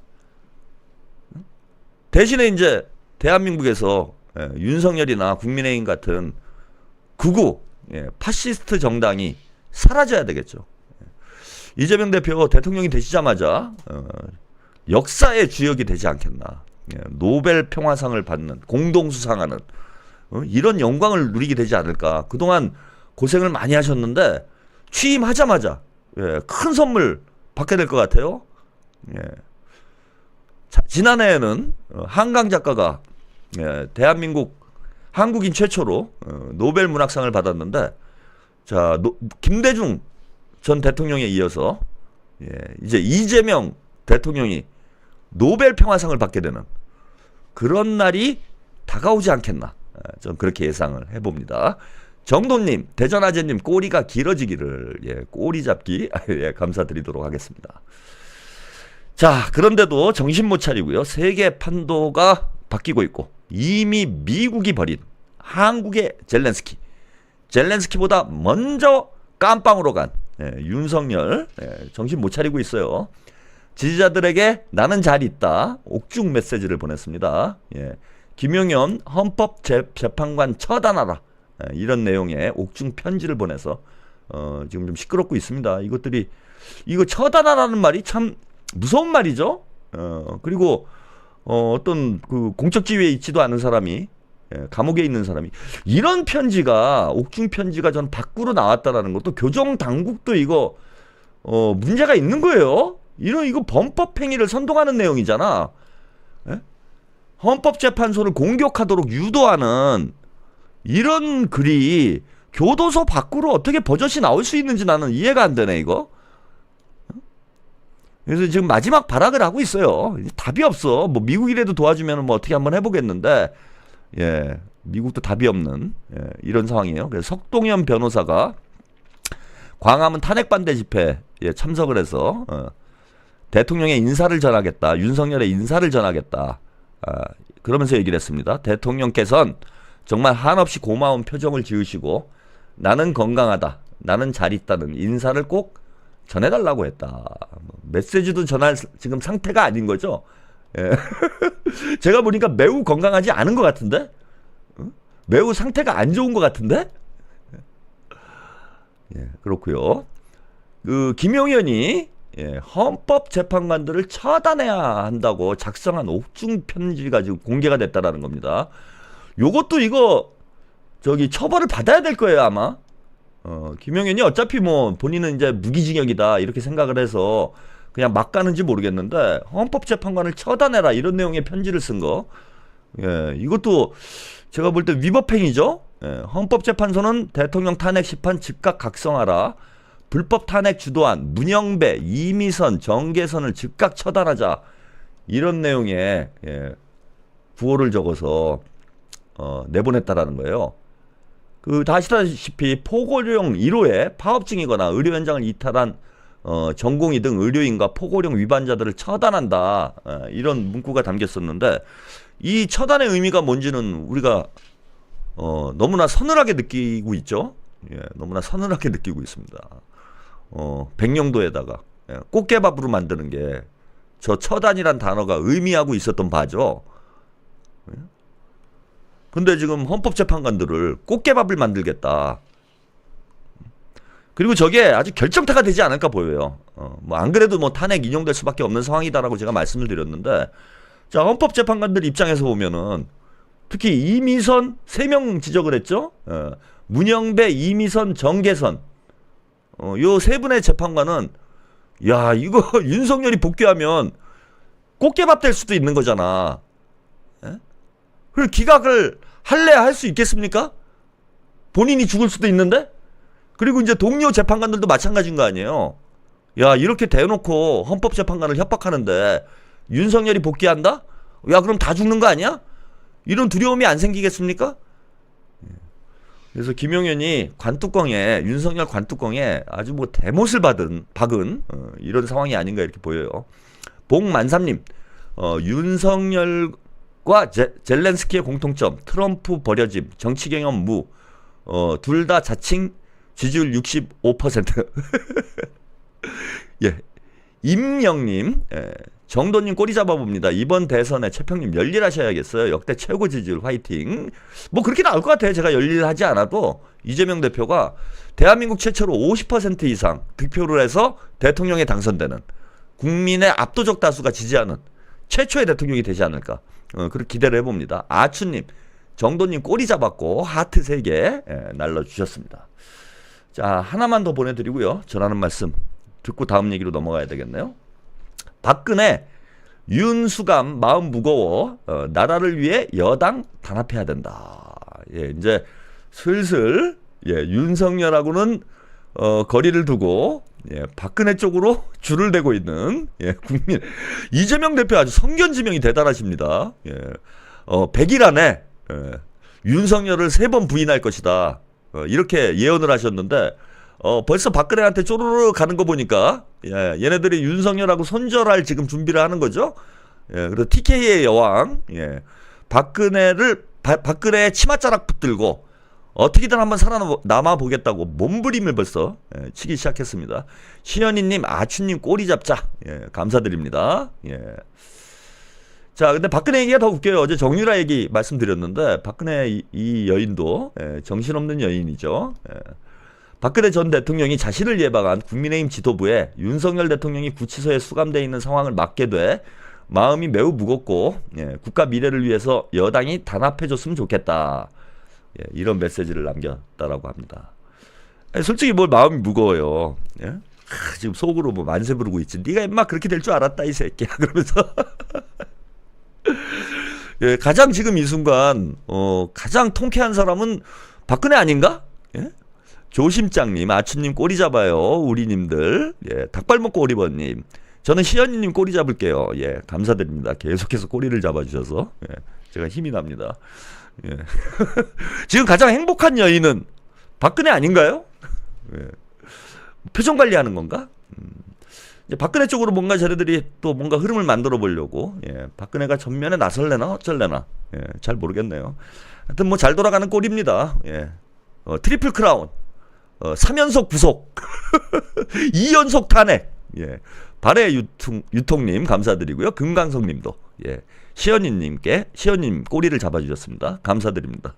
대신에 이제 대한민국에서 윤석열이나 국민의힘 같은 극우 파시스트 정당이 사라져야 되겠죠. 이재명 대표 대통령이 되시자마자 역사의 주역이 되지 않겠나. 노벨 평화상을 받는, 공동수상하는 이런 영광을 누리게 되지 않을까. 그동안 고생을 많이 하셨는데 취임하자마자 큰 선물 받게 될 것 같아요. 지난해에는 한강 작가가 대한민국 한국인 최초로 노벨 문학상을 받았는데, 자 김대중 전 대통령에 이어서 이제 이재명 대통령이 노벨 평화상을 받게 되는 그런 날이 다가오지 않겠나. 전 그렇게 예상을 해봅니다. 정도님, 대전아재님 꼬리가 길어지기를 꼬리 잡기 감사드리도록 하겠습니다. 자, 그런데도 정신 못 차리고요. 세계 판도가 바뀌고 있고 이미 미국이 버린 한국의 젤렌스키보다 먼저 깜빵으로 간 윤석열 정신 못 차리고 있어요. 지지자들에게 나는 잘 있다 옥중 메시지를 보냈습니다. 김용현 헌법재판관 처단하라 이런 내용의 옥중 편지를 보내서 지금 좀 시끄럽고 있습니다. 이거 처단하라는 말이 참 무서운 말이죠. 그리고 어떤 그 공적 지위에 있지도 않은 사람이 감옥에 있는 사람이 이런 편지가 옥중 편지가 전 밖으로 나왔다라는 것도 교정 당국도 이거 문제가 있는 거예요. 이거 범법 행위를 선동하는 내용이잖아. 헌법재판소를 공격하도록 유도하는 이런 글이 교도소 밖으로 어떻게 버젓이 나올 수 있는지 나는 이해가 안 되네 이거. 그래서 지금 마지막 발악을 하고 있어요. 답이 없어. 뭐 미국이라도 도와주면 뭐 어떻게 한번 해보겠는데, 미국도 답이 없는 이런 상황이에요. 그래서 석동현 변호사가 광화문 탄핵 반대 집회에 참석을 해서 대통령의 인사를 전하겠다, 윤석열의 인사를 전하겠다. 그러면서 얘기를 했습니다. 대통령께서는 정말 한없이 고마운 표정을 지으시고 나는 건강하다, 나는 잘 있다는 인사를 꼭 전해달라고 했다. 메시지도 전할 지금 상태가 아닌 거죠. 제가 보니까 매우 건강하지 않은 것 같은데, 매우 상태가 안 좋은 것 같은데. 그렇고요. 그 김용현이 헌법재판관들을 처단해야 한다고 작성한 옥중 편지가 지금 공개가 됐다라는 겁니다. 요것도 이거 처벌을 받아야 될 거예요 아마. 김용현이 어차피 뭐 본인은 이제 무기징역이다 이렇게 생각을 해서 그냥 막 가는지 모르겠는데 헌법재판관을 처단해라 이런 내용의 편지를 쓴 거, 이것도 제가 볼 때 위법행위죠. 헌법재판소는 대통령 탄핵 심판 즉각 각성하라, 불법 탄핵 주도한 문영배, 이미선, 정계선을 즉각 처단하자 이런 내용의 구호를 적어서 내보냈다라는 거예요. 다 아시다시피 포고령 1호에 파업증이거나 의료 현장을 이탈한 전공의 등 의료인과 포고령 위반자들을 처단한다, 이런 문구가 담겼었는데 이 처단의 의미가 뭔지는 우리가 너무나 서늘하게 느끼고 있죠. 예, 너무나 서늘하게 느끼고 있습니다. 백령도에다가 꽃게밥으로 만드는 게 저 처단이란 단어가 의미하고 있었던 바죠. 근데 지금 헌법재판관들을 꽃게밥을 만들겠다. 그리고 저게 아주 결정타가 되지 않을까 보여요. 뭐 안 그래도 뭐 탄핵 인용될 수밖에 없는 상황이다라고 제가 말씀을 드렸는데, 자, 헌법재판관들 입장에서 보면은 특히 이미선 3명 지적을 했죠. 문영배, 이미선, 정계선. 요 세 분의 재판관은 야, 이거 윤석열이 복귀하면 꽃게밥 될 수도 있는 거잖아. 예? 그걸 기각을 할래야 할 수 있겠습니까? 본인이 죽을 수도 있는데? 그리고 이제 동료 재판관들도 마찬가지인 거 아니에요. 야, 이렇게 대놓고 헌법재판관을 협박하는데 윤석열이 복귀한다? 야, 그럼 다 죽는 거 아니야? 이런 두려움이 안 생기겠습니까? 그래서 김용현이 윤석열 관뚜껑에 아주 뭐 대못을 박은 이런 상황이 아닌가 이렇게 보여요. 봉만삼님, 윤석열과 젤렌스키의 공통점, 트럼프 버려짐, 정치 경험 무, 둘 다 자칭 지지율 65%. 예, 임영님, 정도님 꼬리 잡아봅니다. 이번 대선에 최평님 열일하셔야겠어요. 역대 최고 지지율 화이팅. 뭐 그렇게 나올 것 같아요. 제가 열일하지 않아도 이재명 대표가 대한민국 최초로 50% 이상 득표를 해서 대통령에 당선되는, 국민의 압도적 다수가 지지하는 최초의 대통령이 되지 않을까, 그렇게 기대를 해봅니다. 아추님, 정도님 꼬리 잡았고 하트 3개 날려주셨습니다. 자, 하나만 더 보내드리고요. 전하는 말씀 듣고 다음 얘기로 넘어가야 되겠네요. 박근혜, 윤수감 마음 무거워, 나라를 위해 여당 단합해야 된다. 예, 이제 슬슬 윤석열하고는 거리를 두고 박근혜 쪽으로 줄을 대고 있는 국민. 이재명 대표 아주 성견지명이 대단하십니다. 100일 안에 윤석열을 3번 부인할 것이다. 이렇게 예언을 하셨는데 벌써 박근혜한테 쪼르르 가는 거 보니까 얘네들이 윤석열하고 손절할 지금 준비를 하는 거죠. 그래서 TK의 여왕 박근혜의 치맛자락 붙들고 어떻게든 한번 살아남아 보겠다고 몸부림을 벌써 치기 시작했습니다. 시연이님, 아추님 꼬리 잡자. 감사드립니다. 자, 근데 박근혜 얘기가 더 웃겨요. 어제 정유라 얘기 말씀드렸는데 박근혜 이 여인도 정신없는 여인이죠. 박근혜 전 대통령이 자신을 예방한 국민의힘 지도부에 윤석열 대통령이 구치소에 수감되어 있는 상황을 맡게 돼 마음이 매우 무겁고 국가 미래를 위해서 여당이 단합해줬으면 좋겠다. 이런 메시지를 남겼다라고 합니다. 솔직히 뭘 마음이 무거워요. 지금 속으로 뭐 만세 부르고 있지. 네가 임마 그렇게 될 줄 알았다 이 새끼야. 그러면서 가장 지금 이 순간 가장 통쾌한 사람은 박근혜 아닌가? 조심장님, 아추님 꼬리 잡아요. 우리님들. 닭발먹고 오리버님. 저는 시연이님 꼬리 잡을게요. 감사드립니다. 계속해서 꼬리를 잡아주셔서 제가 힘이 납니다. 지금 가장 행복한 여인은 박근혜 아닌가요? 표정 관리하는 건가? 이제 박근혜 쪽으로 뭔가 쟤네들이 또 뭔가 흐름을 만들어 보려고 박근혜가 전면에 나설래나 어쩔래나 잘 모르겠네요. 하여튼 뭐 잘 돌아가는 꼴입니다. 트리플 크라운, 3연속 구속, 2연속 탄핵. 발해 유통님 감사드리고요. 금강석님도 시연님 꼬리를 잡아주셨습니다. 감사드립니다.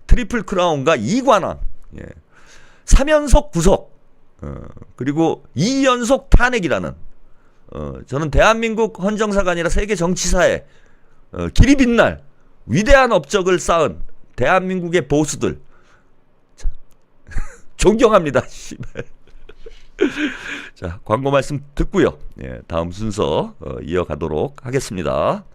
트리플 크라운과 2관왕, 3연속 구속, 그리고 2연속 탄핵이라는, 저는 대한민국 헌정사가 아니라 세계 정치사에 길이 빛날 위대한 업적을 쌓은 대한민국의 보수들 존경합니다. 자, 광고 말씀 듣고요. 다음 순서 이어가도록 하겠습니다.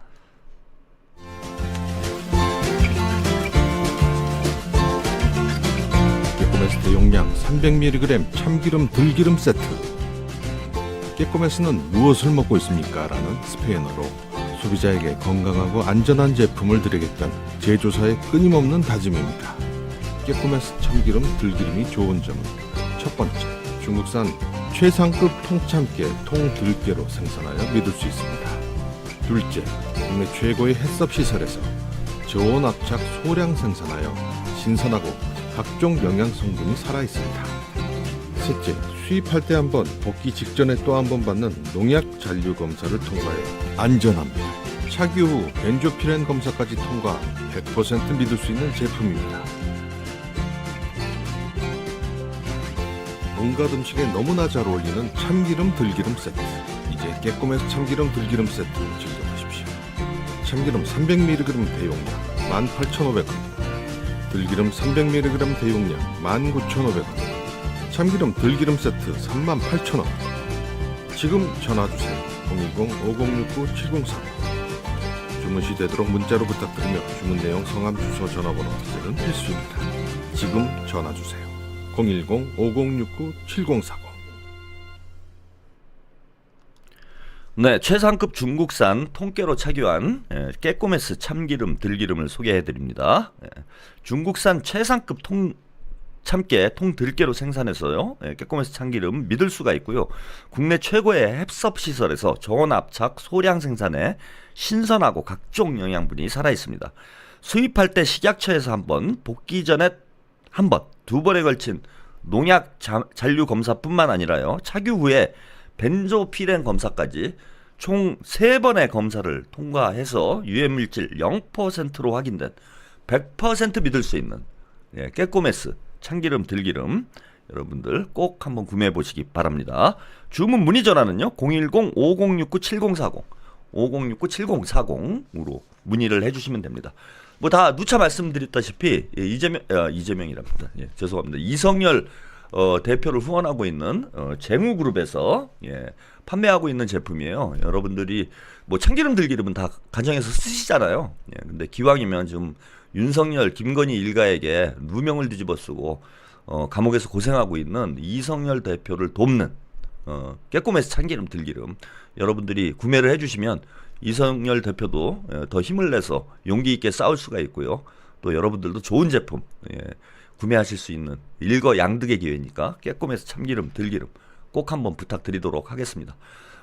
깨꼬메스 대용량 300mg 참기름 들기름 세트. 깨꼬메스는 무엇을 먹고 있습니까? 라는 스페인어로 소비자에게 건강하고 안전한 제품을 드리겠다는 제조사의 끊임없는 다짐입니다. 깨꼬메스 참기름 들기름이 좋은 점은 첫 번째, 중국산 최상급 통참깨 통들깨로 생산하여 믿을 수 있습니다. 둘째, 국내 최고의 햇섭 시설에서 저온압착 소량 생산하여 신선하고 각종 영양 성분이 살아 있습니다. 셋째, 수입할 때 한 번, 복귀 직전에 또 한 번 받는 농약 잔류 검사를 통과해 안전합니다. 차기 후 벤조피렌 검사까지 통과, 100% 믿을 수 있는 제품입니다. 온갖 음식에 너무나 잘 어울리는 참기름 들기름 세트. 이제 깨꼼에서 참기름 들기름 세트를 즐겨보십시오. 참기름 300mg 대용량 18,500원, 들기름 300mg 대용량 19,500원, 참기름 들기름 세트 38,000원. 지금 전화주세요. 010-5069-7045. 주문 시 되도록 문자로 부탁드리며 주문 내용, 성함, 주소, 전화번호 기재는 필수입니다. 지금 전화주세요. 010-5069-7045. 네, 최상급 중국산 통깨로 착유한 깨꼬메스 참기름 들기름을 소개해드립니다. 중국산 최상급 참깨 통들깨로 생산해서요, 깨꼬메스 참기름 믿을 수가 있고요. 국내 최고의 햅섭 시설에서 저온압착 소량 생산에 신선하고 각종 영양분이 살아 있습니다. 수입할 때 식약처에서 한 번, 복귀 전에 한 번, 두 번에 걸친 농약 잔류 검사뿐만 아니라요, 착유 후에 벤조피렌 검사까지 총 3번의 검사를 통과해서 유해물질 0%로 확인된 100% 믿을 수 있는 깨꼬메스 참기름 들기름, 여러분들 꼭 한번 구매해 보시기 바랍니다. 주문 문의 전화는요 010-5069-7040 5069-7040으로 문의를 해주시면 됩니다. 뭐 다 누차 말씀드렸다시피 이재명이랍니다. 죄송합니다. 이성열 대표를 후원하고 있는 쟁우그룹에서 판매하고 있는 제품이에요. 여러분들이 뭐 참기름 들기름은 다 가정에서 쓰시잖아요. 근데 기왕이면 좀 윤석열, 김건희 일가에게 누명을 뒤집어 쓰고 감옥에서 고생하고 있는 이성열 대표를 돕는 깨꼬메스 참기름 들기름, 여러분들이 구매를 해주시면 이성열 대표도 더 힘을 내서 용기 있게 싸울 수가 있고요. 또 여러분들도 좋은 제품 구매하실 수 있는 일거양득의 기회니까 깨꼬메스 참기름 들기름 꼭 한번 부탁드리도록 하겠습니다.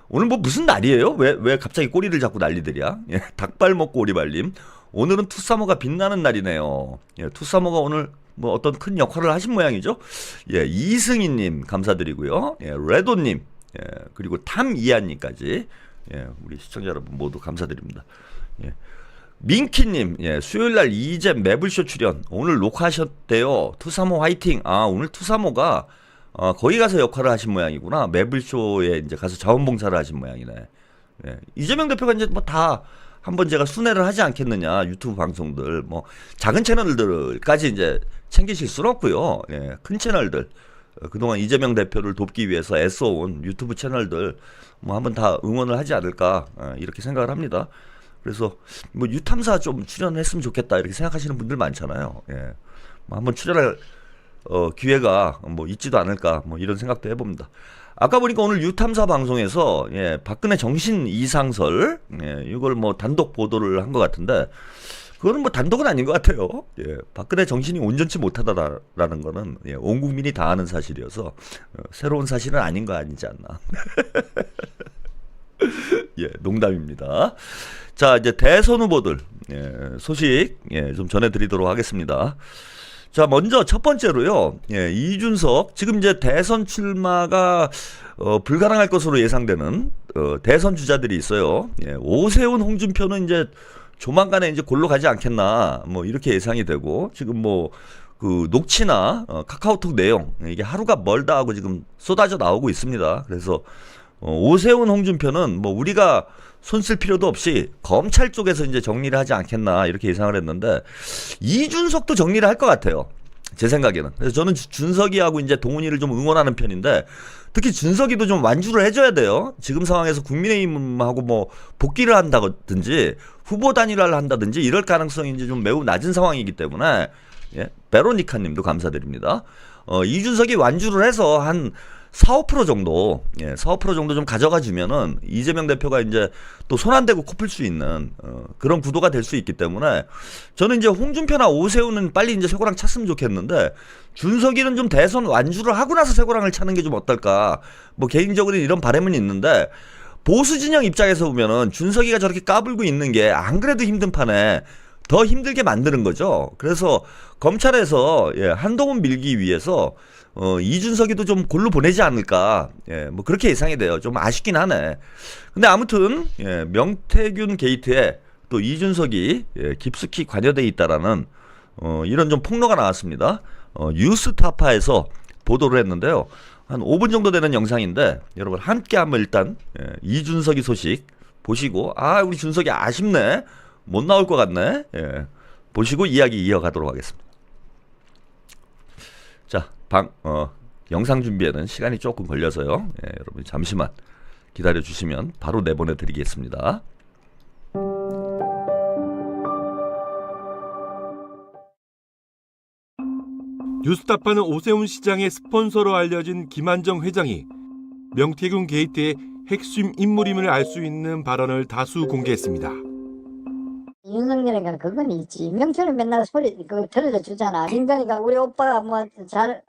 오늘 뭐 무슨 날이에요? 왜 갑자기 꼬리를 잡고 난리들이야? 닭발 먹고 오리발님. 오늘은 투사모가 빛나는 날이네요. 투사모가 오늘 뭐 어떤 큰 역할을 하신 모양이죠. 이승희님 감사드리고요. 레도님, 그리고 탐이한님까지 우리 시청자 여러분 모두 감사드립니다. 민키님, 수요일날 이잼 매블쇼 출연 오늘 녹화하셨대요. 투사모 화이팅. 아, 오늘 투사모가 거기 가서 역할을 하신 모양이구나. 매블쇼에 이제 가서 자원봉사를 하신 모양이네. 이재명 대표가 이제 뭐 다 한번 제가 순회를 하지 않겠느냐, 유튜브 방송들 뭐 작은 채널들까지 이제 챙기실 수는 없고요. 큰 채널들, 그동안 이재명 대표를 돕기 위해서 애써온 유튜브 채널들 뭐 한번 다 응원을 하지 않을까, 이렇게 생각을 합니다. 그래서 뭐 유탐사 좀 출연했으면 좋겠다 이렇게 생각하시는 분들 많잖아요. 뭐 한번 출연할 기회가 뭐 있지도 않을까, 뭐 이런 생각도 해봅니다. 아까 보니까 오늘 유탐사 방송에서 박근혜 정신 이상설 이걸 뭐 단독 보도를 한 것 같은데, 그거는 뭐 단독은 아닌 것 같아요. 박근혜 정신이 온전치 못하다라는 거는 온 국민이 다 아는 사실이어서 새로운 사실은 아닌 거 아니지 않나. 농담입니다. 자, 이제 대선 후보들 소식 좀 전해드리도록 하겠습니다. 자, 먼저 첫 번째로요, 이준석, 지금 이제 대선 출마가 불가능할 것으로 예상되는 대선 주자들이 있어요. 오세훈, 홍준표는 이제 조만간에 이제 골로 가지 않겠나, 뭐 이렇게 예상이 되고, 지금 뭐 그 녹취나 카카오톡 내용 이게 하루가 멀다 하고 지금 쏟아져 나오고 있습니다. 그래서 오세훈, 홍준표는 뭐 우리가 손 쓸 필요도 없이 검찰 쪽에서 이제 정리를 하지 않겠나 이렇게 예상을 했는데, 이준석도 정리를 할 것 같아요, 제 생각에는. 그래서 저는 준석이하고 이제 동훈이를 좀 응원하는 편인데, 특히 준석이도 좀 완주를 해줘야 돼요. 지금 상황에서 국민의힘하고 뭐 복귀를 한다든지 후보 단일화를 한다든지 이럴 가능성이 이제 좀 매우 낮은 상황이기 때문에, 베로니카님도 감사드립니다. 이준석이 완주를 해서 한 4~5% 정도, 4~5% 정도 좀 가져가 주면은 이재명 대표가 이제 또 손 안 대고 코 풀 수 있는 그런 구도가 될 수 있기 때문에, 저는 이제 홍준표나 오세훈은 빨리 이제 쇠고랑 찼으면 좋겠는데, 준석이는 좀 대선 완주를 하고 나서 쇠고랑을 차는 게 좀 어떨까, 뭐 개인적으로 이런 바람은 있는데, 보수 진영 입장에서 보면은 준석이가 저렇게 까불고 있는 게 안 그래도 힘든 판에 더 힘들게 만드는 거죠. 그래서 검찰에서 한동훈 밀기 위해서 이준석이도 좀 골로 보내지 않을까, 뭐 그렇게 예상이 돼요. 좀 아쉽긴 하네. 근데 아무튼 명태균 게이트에 또 이준석이 깊숙이 관여돼 있다라는 이런 좀 폭로가 나왔습니다. 뉴스타파에서 보도를 했는데요. 한 5분 정도 되는 영상인데 여러분 함께 한번 일단 이준석이 소식 보시고, 우리 준석이 아쉽네, 못 나올 것 같네, 보시고 이야기 이어가도록 하겠습니다. 자, 영상 준비에는 시간이 조금 걸려서요. 여러분 잠시만 기다려 주시면 바로 내보내 드리겠습니다. 뉴스타파는 오세훈 시장의 스폰서로 알려진 김한정 회장이 명태균 게이트의 핵심 인물임을 알 수 있는 발언을 다수 공개했습니다. 윤석열이가 그건 있지. 명철은 맨날 소리 그거 들려주잖아. 김건희가 우리 오빠가 뭐 잘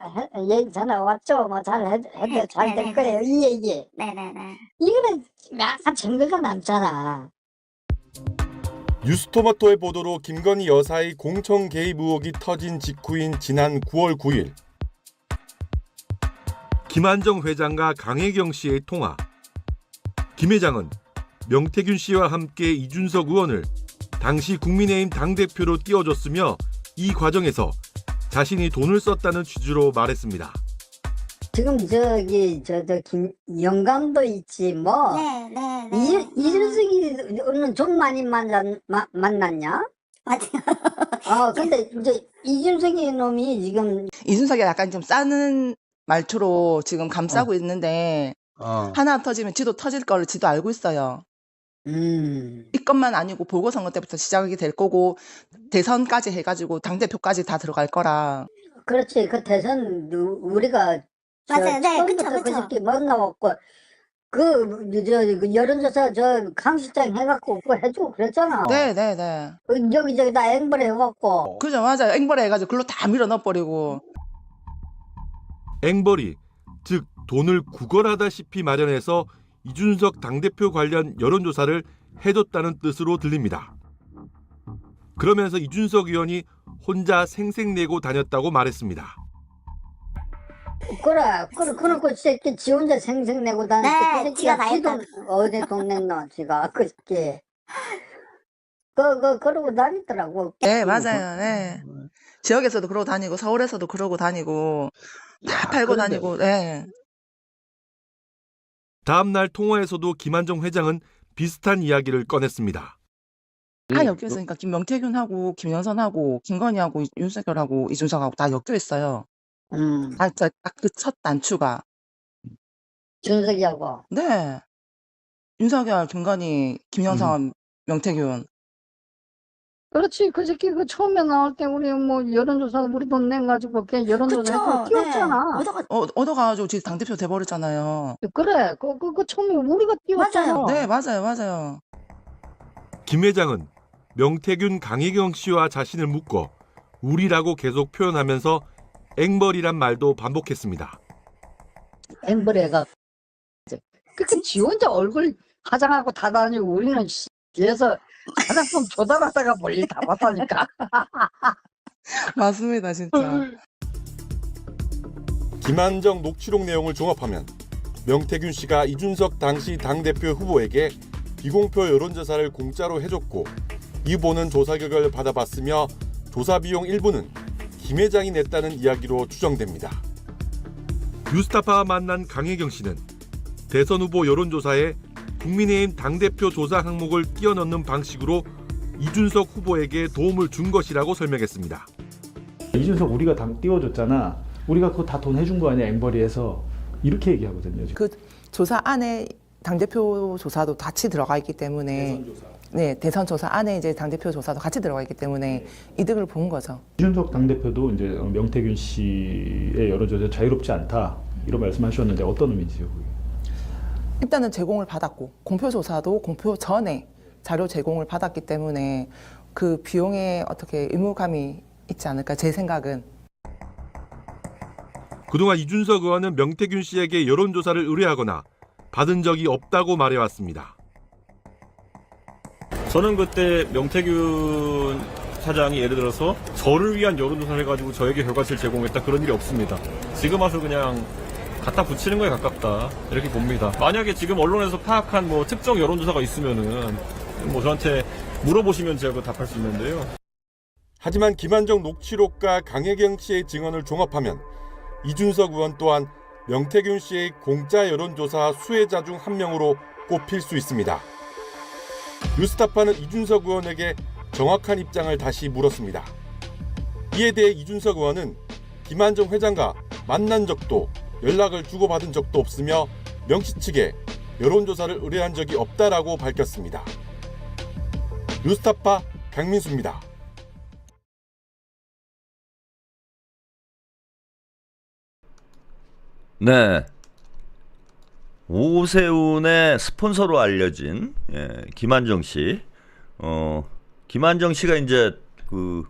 얘기 전화 왔죠. 뭐 잘 해도 잘 될 거예요. 이 얘기. 네네네. 이거는 약간 증거가 남잖아. 뉴스토마토의 보도로 김건희 여사의 공천 개입 의혹이 터진 직후인 지난 9월 9일 김한정 회장과 강혜경 씨의 통화. 김 회장은 명태균 씨와 함께 이준석 의원을 당시 국민의힘 당대표로 띄워줬으며 이 과정에서 자신이 돈을 썼다는 취지로 말했습니다. 지금 저기 영감도 있지 뭐. 네네네. 이준석이는 좀 많이 만났냐? 맞아요. 근데 이제 이준석이 놈이 지금 이준석이 약간 좀 싸는 말투로 지금 감싸고 있는데 하나 터지면 지도 터질 걸 지도 알고 있어요. 이 것만 아니고 보궐선거 때부터 시작이 될 거고 대선까지 해가지고 당대표까지 다 들어갈 거라. 그렇지. 그 대선 우리가 맞아요. 네, 처음부터 그쵸. 그저께 만나왔고 그 여론조사 강 실장 해갖고 그거 해주고 그랬잖아. 네네네. 여기저기 다 앵벌 해갖고. 그죠, 맞아요. 앵벌에 해가지고 글로 다 밀어 넣어버리고. 앵벌이, 즉 돈을 구걸하다시피 마련해서 이준석 당대표 관련 여론조사를 해줬다는 뜻으로 들립니다. 그러면서 이준석 의원이 혼자 생색내고 다녔다고 말했습니다. 그래놓고 새끼 지 혼자 생색내고 다녔지. 네, 그 지가 다 새끼가 어디 돈 냈노 지가 그 새끼. 그러고 다니더라고. 네, 맞아요. 네. 지역에서도 그러고 다니고 서울에서도 그러고 다니고 다 팔고 다니고. 네. 다음 날 통화에서도 김한정 회장은 비슷한 이야기를 꺼냈습니다. 다 엮여 있으니까 김명태균하고 김영선하고 김건희하고 윤석열하고 이준석하고 다 엮여 있어요. 딱 그 첫 단추가. 준석이하고. 네. 윤석열, 김건희, 김영선, 명태균. 그렇지. 그 새끼 그 처음에 나올 때 우리 뭐 여론조사 우리 돈 낸가지고 그냥 여론조사 해서 그쵸. 띄웠잖아. 얻어가지고 지금 당대표 돼버렸잖아요. 그래. 그 처음에 우리가 띄웠잖아. 맞아요. 네, 맞아요. 김 회장은 명태균, 강혜경 씨와 자신을 묶어 우리라고 계속 표현하면서 앵벌이란 말도 반복했습니다. 앵벌애가 그렇게 지 혼자 얼굴 화장하고 다 다니고 우리는 뒤에서 화장품 조달하다가 멀리 다 봤다니까. 맞습니다, 진짜. 김한정 녹취록 내용을 종합하면 명태균 씨가 이준석 당시 당대표 후보에게 비공표 여론조사를 공짜로 해줬고 이 후보는 조사 결과를 받아봤으며 조사 비용 일부는 김 회장이 냈다는 이야기로 추정됩니다. 뉴스타파와 만난 강혜경 씨는 대선 후보 여론조사에 국민의힘 당대표 조사 항목을 끼워 넣는 방식으로 이준석 후보에게 도움을 준 것이라고 설명했습니다. 이준석 우리가 당 띄워줬잖아. 우리가 그거 다 돈 해준 거 아니야, 앵벌이에서. 이렇게 얘기하거든요. 지금. 그 조사 안에 당대표 조사도 같이 들어가 있기 때문에 네, 대선 조사 안에 이제 당대표 조사도 같이 들어가 있기 때문에 이득을 본 거죠. 이준석 당대표도 이제 명태균 씨의 여론조사 자유롭지 않다 이런 말씀하셨는데 어떤 의미지요? 그게? 일단은 제공을 받았고 공표 조사도 공표 전에 자료 제공을 받았기 때문에 그 비용에 어떻게 의무감이 있지 않을까 제 생각은. 그동안 이준석 의원은 명태균 씨에게 여론조사를 의뢰하거나 받은 적이 없다고 말해왔습니다. 저는 그때 명태균 사장이 예를 들어서 저를 위한 여론조사를 해가지고 저에게 결과치를 제공했다, 그런 일이 없습니다. 지금 와서 그냥 갖다 붙이는 거에 가깝다, 이렇게 봅니다. 만약에 지금 언론에서 파악한 뭐 특정 여론조사가 있으면은 뭐 저한테 물어보시면 제가 그거 답할 수 있는데요. 하지만 김한정 녹취록과 강혜경 씨의 증언을 종합하면 이준석 의원 또한 명태균 씨의 공짜 여론조사 수혜자 중 한 명으로 꼽힐 수 있습니다. 뉴스타파는 이준석 의원에게 정확한 입장을 다시 물었습니다. 이에 대해 이준석 의원은 김한정 회장과 만난 적도 연락을 주고받은 적도 없으며 명시 측에 여론조사를 의뢰한 적이 없다라고 밝혔습니다. 뉴스타파 강민수입니다. 네. 오세훈의 스폰서로 알려진 김한정 씨. 김한정 씨가 이제 그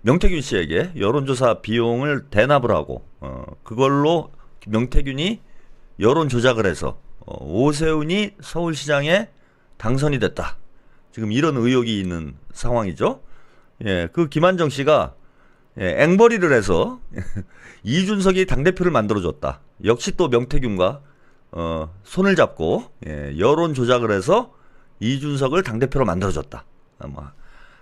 명태균 씨에게 여론조사 비용을 대납을 하고 그걸로 명태균이 여론 조작을 해서 오세훈이 서울시장에 당선이 됐다. 지금 이런 의혹이 있는 상황이죠. 예, 그 김한정 씨가 앵벌이를 해서 이준석이 당대표를 만들어줬다. 역시 또 명태균과 손을 잡고 여론 조작을 해서 이준석을 당대표로 만들어줬다. 아마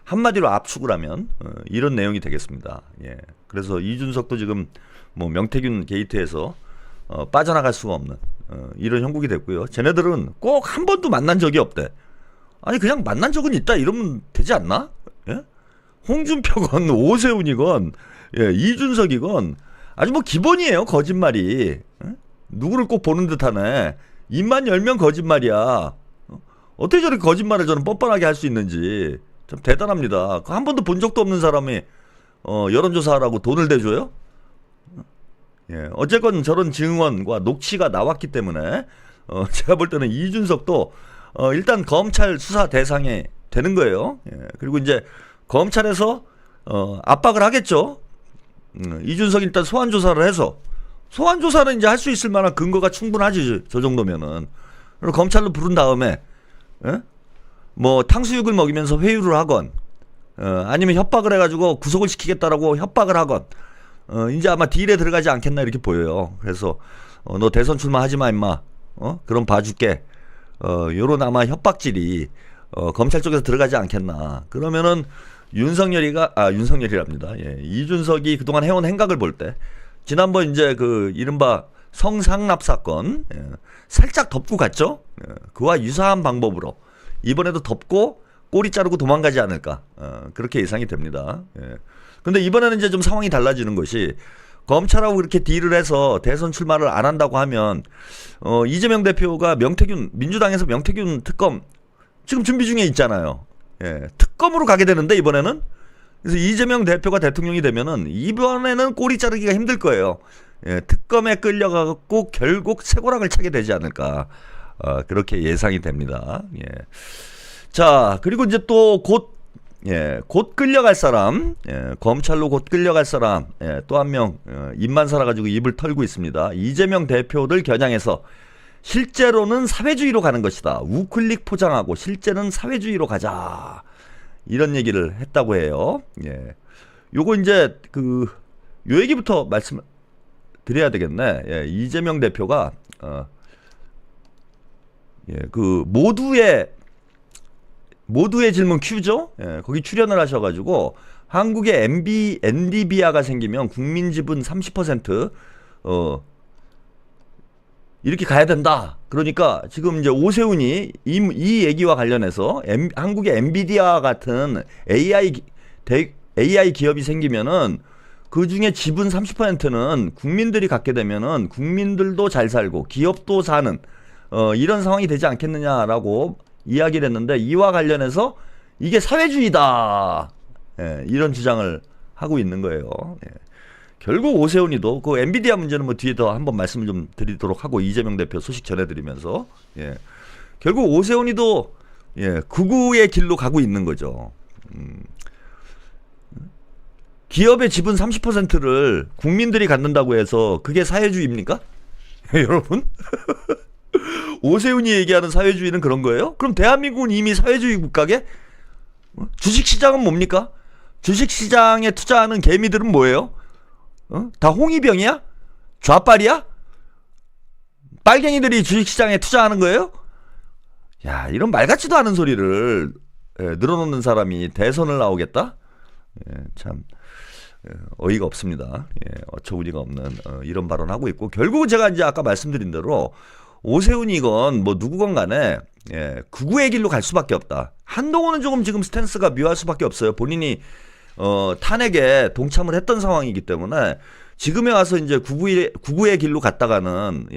한마디로 압축을 하면 이런 내용이 되겠습니다. 예. 그래서 이준석도 지금 뭐 명태균 게이트에서 빠져나갈 수가 없는 이런 형국이 됐고요. 쟤네들은 꼭 한 번도 만난 적이 없대. 아니 그냥 만난 적은 있다 이러면 되지 않나? 예? 홍준표건 오세훈이건 이준석이건 아주 뭐 기본이에요. 거짓말이. 예? 누구를 꼭 보는 듯하네. 입만 열면 거짓말이야. 어떻게 저렇게 거짓말을 저는 뻔뻔하게 할 수 있는지 참 대단합니다. 한 번도 본 적도 없는 사람이 여론조사하라고 돈을 대줘요? 예, 어쨌건 저런 증언과 녹취가 나왔기 때문에 제가 볼 때는 이준석도 일단 검찰 수사 대상이 되는 거예요. 예, 그리고 이제 검찰에서 압박을 하겠죠. 이준석이 일단 소환 조사를 해서 소환 조사는 이제 할 수 있을 만한 근거가 충분하지. 저 정도면은. 그리고 검찰로 부른 다음에 뭐 탕수육을 먹이면서 회유를 하건 아니면 협박을 해가지고 구속을 시키겠다라고 협박을 하건 이제 아마 딜에 들어가지 않겠나 이렇게 보여요. 그래서 너 대선 출마하지 마 임마. 그럼 봐줄게. 요런 아마 협박질이 검찰 쪽에서 들어가지 않겠나. 그러면은 윤석열이랍니다. 예, 이준석이 그동안 해온 행각을 볼 때 지난번 이제 그 이른바 성상납 사건 살짝 덮고 갔죠. 그와 유사한 방법으로 이번에도 덮고 꼬리 자르고 도망가지 않을까. 그렇게 예상이 됩니다. 예. 근데 이번에는 이제 좀 상황이 달라지는 것이 검찰하고 이렇게 딜을 해서 대선 출마를 안 한다고 하면 이재명 대표가 민주당에서 명태균 특검 지금 준비 중에 있잖아요. 예, 특검으로 가게 되는데 이번에는 그래서 이재명 대표가 대통령이 되면은 이번에는 꼬리 자르기가 힘들 거예요. 예, 특검에 끌려가고 결국 쇠고락을 차게 되지 않을까. 그렇게 예상이 됩니다. 예. 자, 그리고 이제 또 곧 끌려갈 사람, 검찰로 곧 끌려갈 사람, 또 한 명, 입만 살아가지고 입을 털고 있습니다. 이재명 대표를 겨냥해서 실제로는 사회주의로 가는 것이다. 우클릭 포장하고 실제는 사회주의로 가자. 이런 얘기를 했다고 해요. 예. 요거 이제 요 얘기부터 말씀드려야 되겠네. 예, 이재명 대표가, 모두의 질문 큐죠? 예, 거기 출연을 하셔가지고 한국에 엔비디아가 생기면 국민 지분 30% 이렇게 가야 된다. 그러니까 지금 이제 오세훈이 이 얘기와 관련해서 한국에 엔비디아 같은 AI 기업이 생기면은 그 중에 지분 30%는 국민들이 갖게 되면은 국민들도 잘 살고 기업도 사는 이런 상황이 되지 않겠느냐라고 이야기를 했는데 이와 관련해서 이게 사회주의다. 예, 이런 주장을 하고 있는 거예요. 예. 결국 오세훈이도 그 엔비디아 문제는 뭐 뒤에 더 한번 말씀을 좀 드리도록 하고 이재명 대표 소식 전해드리면서 결국 오세훈이도 극우의 길로 가고 있는 거죠. 기업의 지분 30%를 국민들이 갖는다고 해서 그게 사회주의입니까? 여러분? 오세훈이 얘기하는 사회주의는 그런 거예요? 그럼 대한민국은 이미 사회주의 국가게? 주식시장은 뭡니까? 주식시장에 투자하는 개미들은 뭐예요? 다 홍위병이야? 좌빨이야? 빨갱이들이 주식시장에 투자하는 거예요? 야, 이런 말 같지도 않은 소리를 늘어놓는 사람이 대선을 나오겠다? 참 어이가 없습니다. 어처구니가 없는 이런 발언하고 있고, 결국은 제가 이제 아까 말씀드린 대로 오세훈이건 뭐 누구건 간에 극우의 길로 갈 수밖에 없다. 한동훈은 조금 지금 스탠스가 묘할 수밖에 없어요. 본인이 탄핵에 동참을 했던 상황이기 때문에 지금에 와서 이제 극우의 길로 갔다가는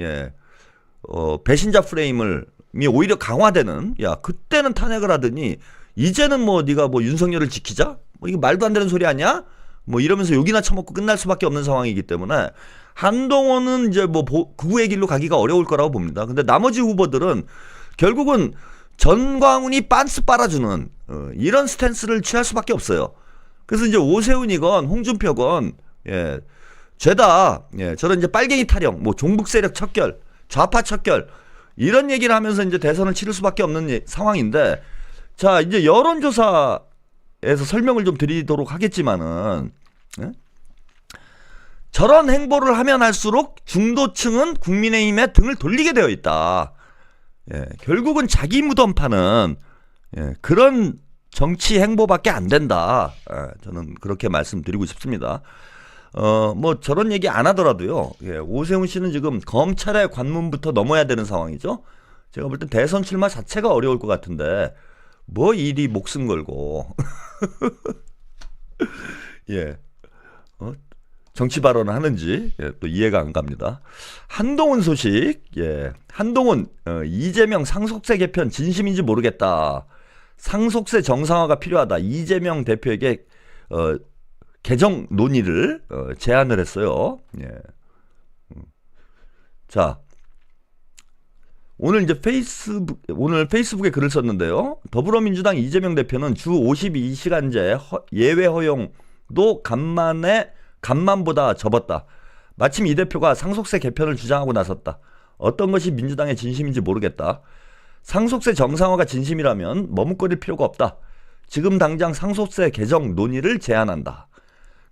배신자 프레임을 오히려 강화되는, 야 그때는 탄핵을 하더니 이제는 뭐 네가 뭐 윤석열을 지키자? 뭐 이거 말도 안 되는 소리 아니야? 뭐 이러면서 욕이나 처먹고 끝날 수밖에 없는 상황이기 때문에 한동훈은 이제 뭐 극우의 길로 가기가 어려울 거라고 봅니다. 근데 나머지 후보들은 결국은 전광훈이 빤스 빨아주는 이런 스탠스를 취할 수밖에 없어요. 그래서 이제 오세훈이건 홍준표건 죄다 저런 이제 빨갱이 타령, 뭐 종북 세력 척결, 좌파 척결 이런 얘기를 하면서 이제 대선을 치를 수밖에 없는 상황인데, 자 이제 여론조사에서 설명을 좀 드리도록 하겠지만은 저런 행보를 하면 할수록 중도층은 국민의힘에 등을 돌리게 되어 있다. 결국은 자기 무덤 파는 그런 정치 행보밖에 안 된다. 저는 그렇게 말씀드리고 싶습니다. 뭐 저런 얘기 안 하더라도요. 오세훈 씨는 지금 검찰의 관문부터 넘어야 되는 상황이죠. 제가 볼 땐 대선 출마 자체가 어려울 것 같은데 뭐 이리 목숨 걸고 정치 발언을 하는지 또 이해가 안 갑니다. 한동훈 소식, 한동훈 이재명 상속세 개편 진심인지 모르겠다. 상속세 정상화가 필요하다. 이재명 대표에게 개정 논의를 제안을 했어요. 자, 오늘 이제 페이스북에 글을 썼는데요. 더불어민주당 이재명 대표는 주 52시간제 예외 허용도 간만보다 접었다. 마침 이 대표가 상속세 개편을 주장하고 나섰다. 어떤 것이 민주당의 진심인지 모르겠다. 상속세 정상화가 진심이라면 머뭇거릴 필요가 없다. 지금 당장 상속세 개정 논의를 제안한다.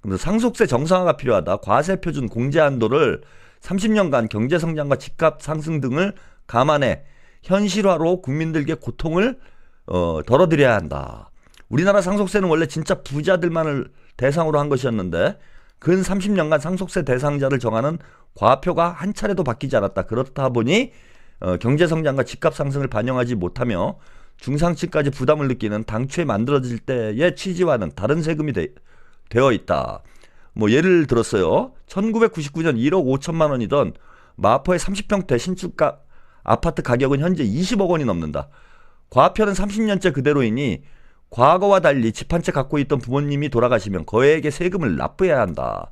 근데 상속세 정상화가 필요하다. 과세 표준 공제 한도를 30년간 경제 성장과 집값 상승 등을 감안해 현실화로 국민들께 고통을 덜어드려야 한다. 우리나라 상속세는 원래 진짜 부자들만을 대상으로 한 것이었는데 근 30년간 상속세 대상자를 정하는 과표가 한 차례도 바뀌지 않았다. 그렇다 보니 경제 성장과 집값 상승을 반영하지 못하며 중상층까지 부담을 느끼는 당초에 만들어질 때의 취지와는 다른 세금이 되어 있다. 뭐 예를 들었어요. 1999년 1억 5천만 원이던 마포의 30평대 신축가 아파트 가격은 현재 20억 원이 넘는다. 과표는 30년째 그대로이니 과거와 달리 집 한 채 갖고 있던 부모님이 돌아가시면 거액의 세금을 납부해야 한다.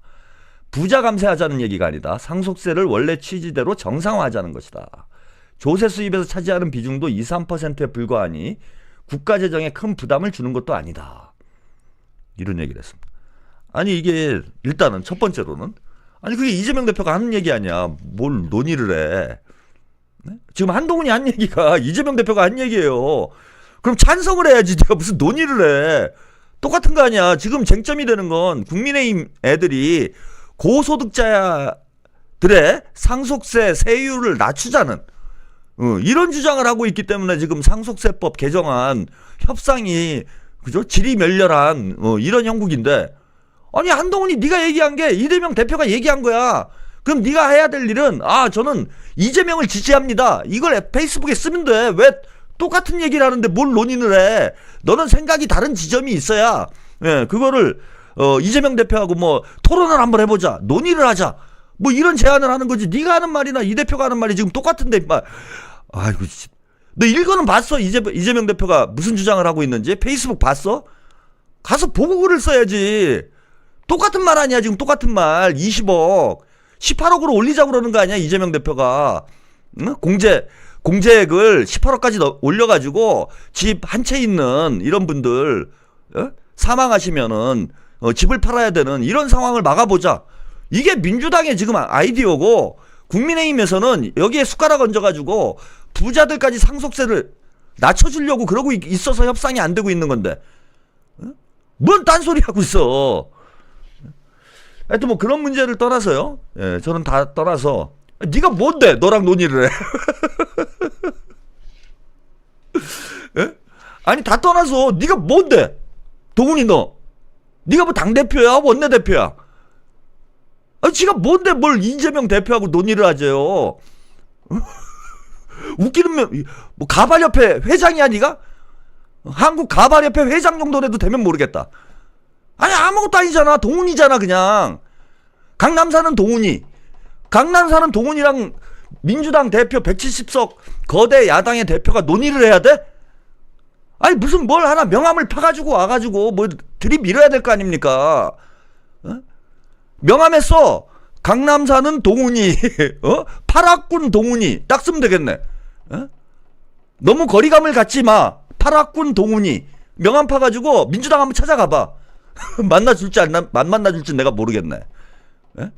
부자 감세하자는 얘기가 아니다. 상속세를 원래 취지대로 정상화하자는 것이다. 조세 수입에서 차지하는 비중도 2, 3%에 불과하니 국가 재정에 큰 부담을 주는 것도 아니다. 이런 얘기를 했습니다. 아니 이게 일단은 첫 번째로는 아니 그게 이재명 대표가 하는 얘기 아니야. 뭘 논의를 해. 네? 지금 한동훈이 한 얘기가 이재명 대표가 한 얘기예요. 그럼 찬성을 해야지. 네가 무슨 논의를 해. 똑같은 거 아니야. 지금 쟁점이 되는 건 국민의힘 애들이 고소득자들의 상속세 세율을 낮추자는 이런 주장을 하고 있기 때문에 지금 상속세법 개정안 협상이 그죠? 질이 멸렬한 이런 형국인데, 아니 한동훈이 네가 얘기한 게 이재명 대표가 얘기한 거야. 그럼 네가 해야 될 일은 저는 이재명을 지지합니다. 이걸 페이스북에 쓰면 돼. 왜 똑같은 얘기를 하는데 뭘 논의를 해. 너는 생각이 다른 지점이 있어야 그거를 이재명 대표하고 뭐 토론을 한번 해보자. 논의를 하자. 뭐 이런 제안을 하는 거지. 네가 하는 말이나 이 대표가 하는 말이 지금 똑같은데 막 아이고 너 읽어는 봤어? 이재명 대표가 무슨 주장을 하고 있는지 페이스북 봤어? 가서 보고 글을 써야지. 똑같은 말 아니야 지금. 똑같은 말. 20억 18억으로 올리자고 그러는 거 아니야 이재명 대표가. 응? 공제액을 18억까지 올려가지고 집 한 채 있는 이런 분들 사망하시면은 집을 팔아야 되는 이런 상황을 막아보자. 이게 민주당의 지금 아이디어고, 국민의힘에서는 여기에 숟가락 얹어가지고 부자들까지 상속세를 낮춰주려고 그러고 있어서 협상이 안 되고 있는 건데, 뭔 딴소리 하고 있어. 하여튼 뭐 그런 문제를 떠나서요. 예, 저는 다 떠나서 네가 뭔데 너랑 논의를 해. 예? 아니 다 떠나서 네가 뭔데 동훈이 너 네가 뭐 당대표야 원내대표야. 아니 지가 뭔데 뭘 이재명 대표하고 논의를 하재요. 웃기는 뭐 가발협회 회장이야 네가? 한국 가발협회 회장 정도라도 되면 모르겠다. 아니 아무것도 아니잖아. 동훈이잖아 그냥. 강남 사는 동훈이. 강남 사는 동훈이랑 민주당 대표 170석 거대 야당의 대표가 논의를 해야 돼? 아니 무슨 뭘 하나 명함을 파가지고 와가지고 뭐 들이밀어야 될 거 아닙니까? 어? 명함에 써. 강남 사는 동훈이 파락군 동훈이 딱 쓰면 되겠네. 어? 너무 거리감을 갖지 마. 파락군 동훈이 명함 파가지고 민주당 한번 찾아가봐. 만나줄지 안 만나줄지 내가 모르겠네. 에?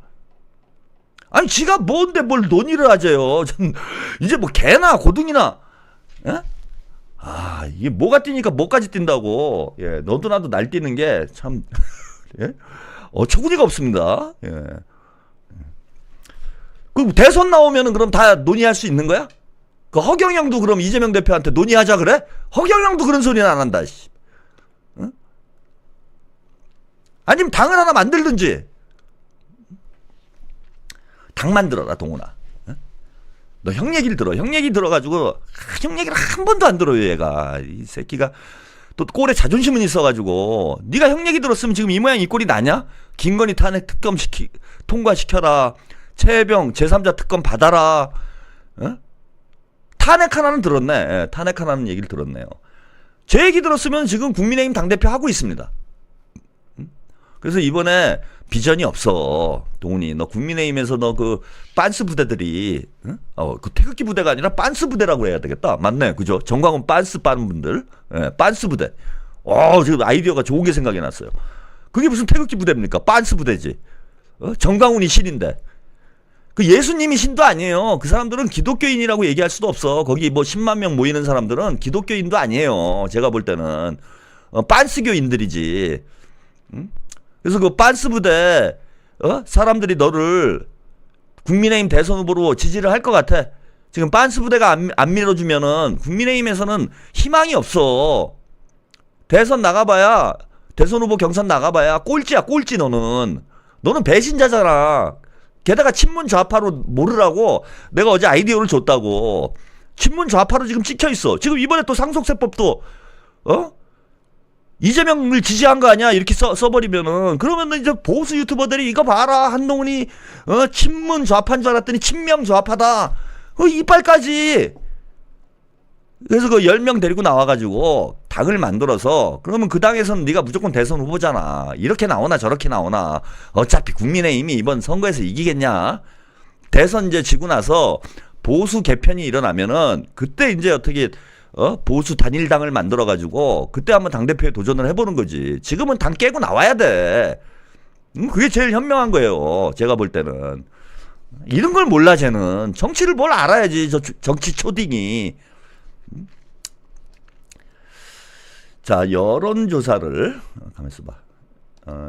아니 지가 뭔데 뭘 논의를 하재요. 이제 뭐 개나 고등이나. 에? 아 이게 뭐가 뛰니까 뭐까지 뛴다고. 예, 너도 나도 날뛰는 게 참 예? 어처구니가 없습니다. 예. 그럼 대선 나오면은 그럼 다 논의할 수 있는 거야? 그 허경영도 그럼 이재명 대표한테 논의하자 그래? 허경영도 그런 소리는 안 한다. 씨. 응? 아니면 당을 하나 만들든지. 당 만들어라 동훈아. 응? 너 형 얘기를 들어. 형 얘기 들어가지고 형 얘기를 한 번도 안 들어요 얘가. 이 새끼가 또 꼴에 자존심은 있어가지고 네가 형 얘기 들었으면 지금 이 모양 이 꼴이 나냐? 김건희 탄핵 특검 통과시켜라. 최혜병 제3자 특검 받아라. 어? 탄핵 하나는 들었네. 예, 탄핵 하나는 얘기를 들었네요. 제 얘기 들었으면 지금 국민의힘 당대표 하고 있습니다. 그래서 이번에 비전이 없어. 동훈이 너 국민의힘에서 너 그 빤스 부대들이 그 태극기 부대가 아니라 빤스 부대라고 해야 되겠다. 맞네 그죠? 정광훈 빤스 빠는 분들. 예, 빤스 부대. 지금 아이디어가 좋은 게 생각이 났어요. 그게 무슨 태극기 부대입니까? 빤스 부대지. 정광훈이 신인데. 그 예수님이 신도 아니에요. 그 사람들은 기독교인이라고 얘기할 수도 없어. 거기 뭐 10만 명 모이는 사람들은 기독교인도 아니에요. 제가 볼 때는 빤스교인들이지. 그래서 그 빤스 부대 사람들이 너를 국민의힘 대선 후보로 지지를 할 것 같아. 지금 빤스 부대가 안 밀어주면은 국민의힘에서는 희망이 없어. 대선 나가봐야 대선 후보 경선 나가봐야 꼴찌야 꼴찌. 너는 배신자잖아. 게다가 친문 좌파로 모르라고 내가 어제 아이디어를 줬다고. 친문 좌파로 지금 찍혀있어. 지금 이번에 또 상속세법도 이재명을 지지한 거 아니야 이렇게 써버리면은. 그러면은 이제 보수 유튜버들이 이거 봐라 한동훈이 친문 좌파인 줄 알았더니 친명 좌파다. 이빨까지. 그래서 그 10명 데리고 나와가지고 당을 만들어서 그러면 그 당에서는 네가 무조건 대선 후보잖아. 이렇게 나오나 저렇게 나오나 어차피 국민의힘이 이번 선거에서 이기겠냐. 대선 이제 지고 나서 보수 개편이 일어나면은 그때 이제 어떻게 보수 단일당을 만들어가지고 그때 한번 당대표에 도전을 해보는 거지. 지금은 당 깨고 나와야 돼. 그게 제일 현명한 거예요. 제가 볼 때는. 이런 걸 몰라 쟤는. 정치를 뭘 알아야지 저 정치 초딩이. 자, 여론조사를 가만 있어봐.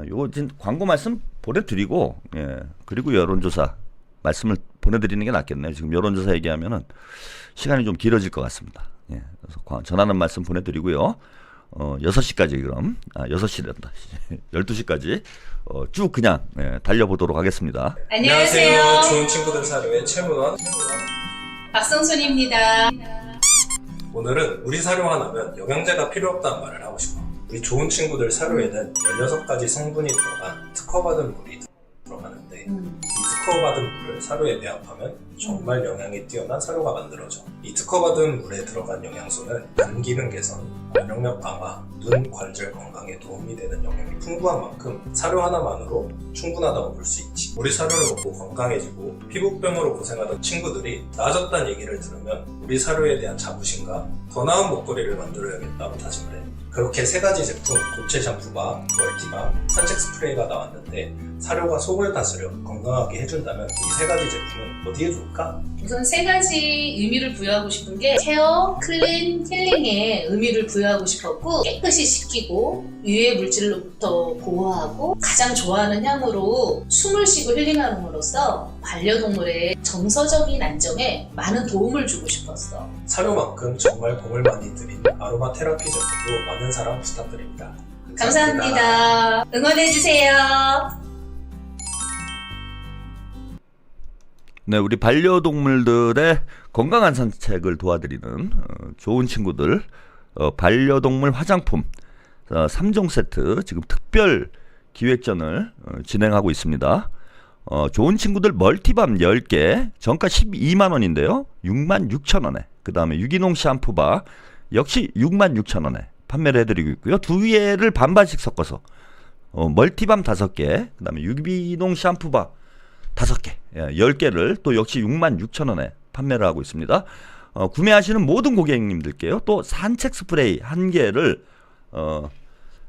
요거 지금 광고 말씀 보내드리고, 예, 그리고 여론조사 말씀을 보내드리는 게 낫겠네요. 지금 여론조사 얘기하면은 시간이 좀 길어질 것 같습니다. 예, 그래서 전하는 말씀 보내드리고요. 6시까지 그럼 6시란다. 12시까지 쭉 그냥 달려보도록 하겠습니다. 안녕하세요. 좋은 친구들 사료의 최문원 박성순입니다. 오늘은 우리 사료 하나면 영양제가 필요 없다는 말을 하고 싶어. 우리 좋은 친구들 사료에는 16가지 성분이 들어간 특허받은 물이 들어가는데 이 특허받은 물을 사료에 배합하면 정말 영양이 뛰어난 사료가 만들어져. 이 특허받은 물에 들어간 영양소는 간 기능 개선, 면역력 강화, 눈 관절 건강에 도움이 되는 영양이 풍부한 만큼 사료 하나만으로 충분하다고 볼 수 있지. 우리 사료를 먹고 건강해지고 피부병으로 고생하던 친구들이 나아졌다는 얘기를 들으면 우리 사료에 대한 자부심과 더 나은 목도리를 만들어야겠다고 다짐을 해. 그렇게 3가지 제품, 고체 샴푸바, 멀티바, 산책 스프레이가 나왔는데 사료가 속을 다스려 건강하게 해준다면 이 3가지 제품은 어디에 좋을까? 우선 3가지 의미를 부여하고 싶은 게 케어, 클린, 힐링에 의미를 부여하고 구매하고 싶었고, 깨끗이 씻기고 유해 물질로부터 보호하고 가장 좋아하는 향으로 숨을 쉬고 힐링함으로써 반려동물의 정서적인 안정에 많은 도움을 주고 싶었어. 사료만큼 정말 공을 많이 들인 아로마 테라피 제품도 많은 사랑 부탁드립니다. 감사합니다. 응원해주세요. 네, 우리 반려동물들의 건강한 산책을 도와드리는 좋은 친구들 반려동물 화장품 3종 세트 지금 특별 기획전을 진행하고 있습니다. 좋은 친구들 멀티밤 10개 정가 12만원인데요 66,000원에, 그 다음에 유기농 샴푸바 역시 66,000원에 판매를 해드리고 있고요. 두 개를 반반씩 섞어서 멀티밤 5개, 그 다음에 유기농 샴푸바 5개, 10개를 또 역시 66,000원에 판매를 하고 있습니다. 구매하시는 모든 고객님들께요 또 산책 스프레이 1개를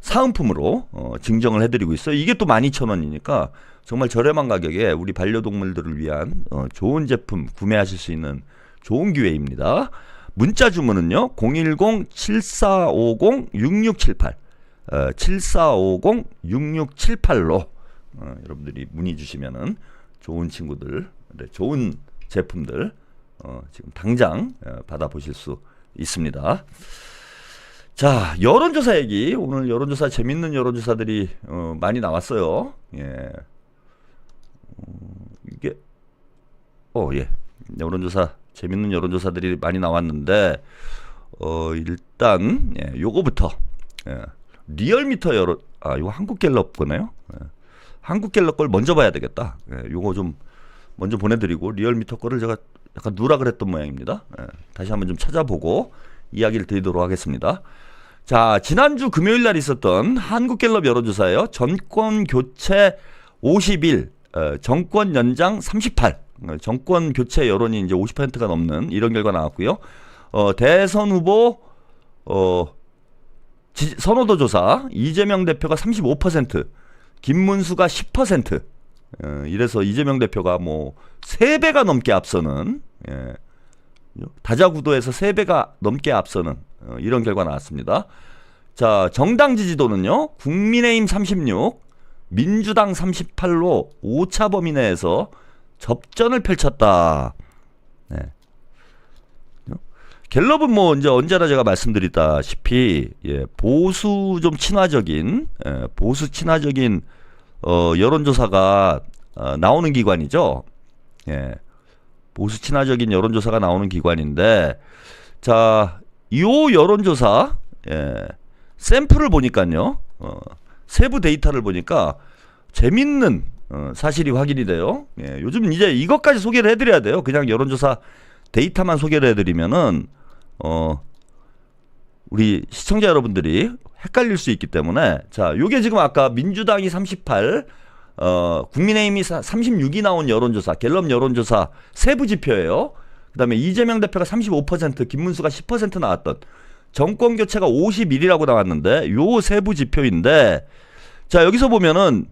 사은품으로 증정을 해드리고 있어요. 이게 또 12,000원이니까 정말 저렴한 가격에 우리 반려동물들을 위한 좋은 제품 구매하실 수 있는 좋은 기회입니다. 문자 주문은요 010-7450-6678 7450-6678로 여러분들이 문의 주시면은 좋은 친구들, 좋은 제품들 지금 당장 받아보실 수 있습니다. 자, 여론조사 얘기. 오늘 여론조사 재밌는 여론조사들이 많이 나왔어요. 예. 이게 예. 여론조사 재밌는 여론조사들이 많이 나왔는데 일단 요거부터 리얼미터 요거 한국갤럽 거네요. 한국갤럽 걸 먼저 봐야 되겠다. 요거 좀 먼저 보내드리고 리얼미터 거를 제가 약간 누락을 했던 모양입니다. 다시 한번 좀 찾아보고 이야기를 드리도록 하겠습니다. 자, 지난주 금요일 날 있었던 한국갤럽 여론조사예요. 정권 교체 51, 정권 연장 38. 정권 교체 여론이 이제 50%가 넘는 이런 결과 나왔고요. 대선 후보 선호도 조사 이재명 대표가 35%, 김문수가 10%. 이래서 이재명 대표가 뭐 3배가 넘게 앞서는 다자구도에서 3배가 넘게 앞서는 이런 결과 나왔습니다. 자, 정당 지지도는요. 국민의힘 36, 민주당 38로 오차 범위 내에서 접전을 펼쳤다. 네. 갤럽은 뭐 이제 언제나 제가 말씀드리다시피 보수 좀 친화적인 보수 친화적인 여론조사가 나오는 기관이죠. 보수 친화적인 여론조사가 나오는 기관인데, 자, 이 여론조사 샘플을 보니까요, 세부 데이터를 보니까 재밌는 사실이 확인이 돼요. 요즘 이제 이것까지 소개를 해드려야 돼요. 그냥 여론조사 데이터만 소개를 해드리면은 우리 시청자 여러분들이 헷갈릴 수 있기 때문에, 자, 요게 지금 아까 민주당이 38, 국민의힘이 36이 나온 여론조사, 갤럽 여론조사 세부 지표예요. 그 다음에 이재명 대표가 35%, 김문수가 10% 나왔던 정권 교체가 51이라고 나왔는데 요 세부 지표인데, 자, 여기서 보면은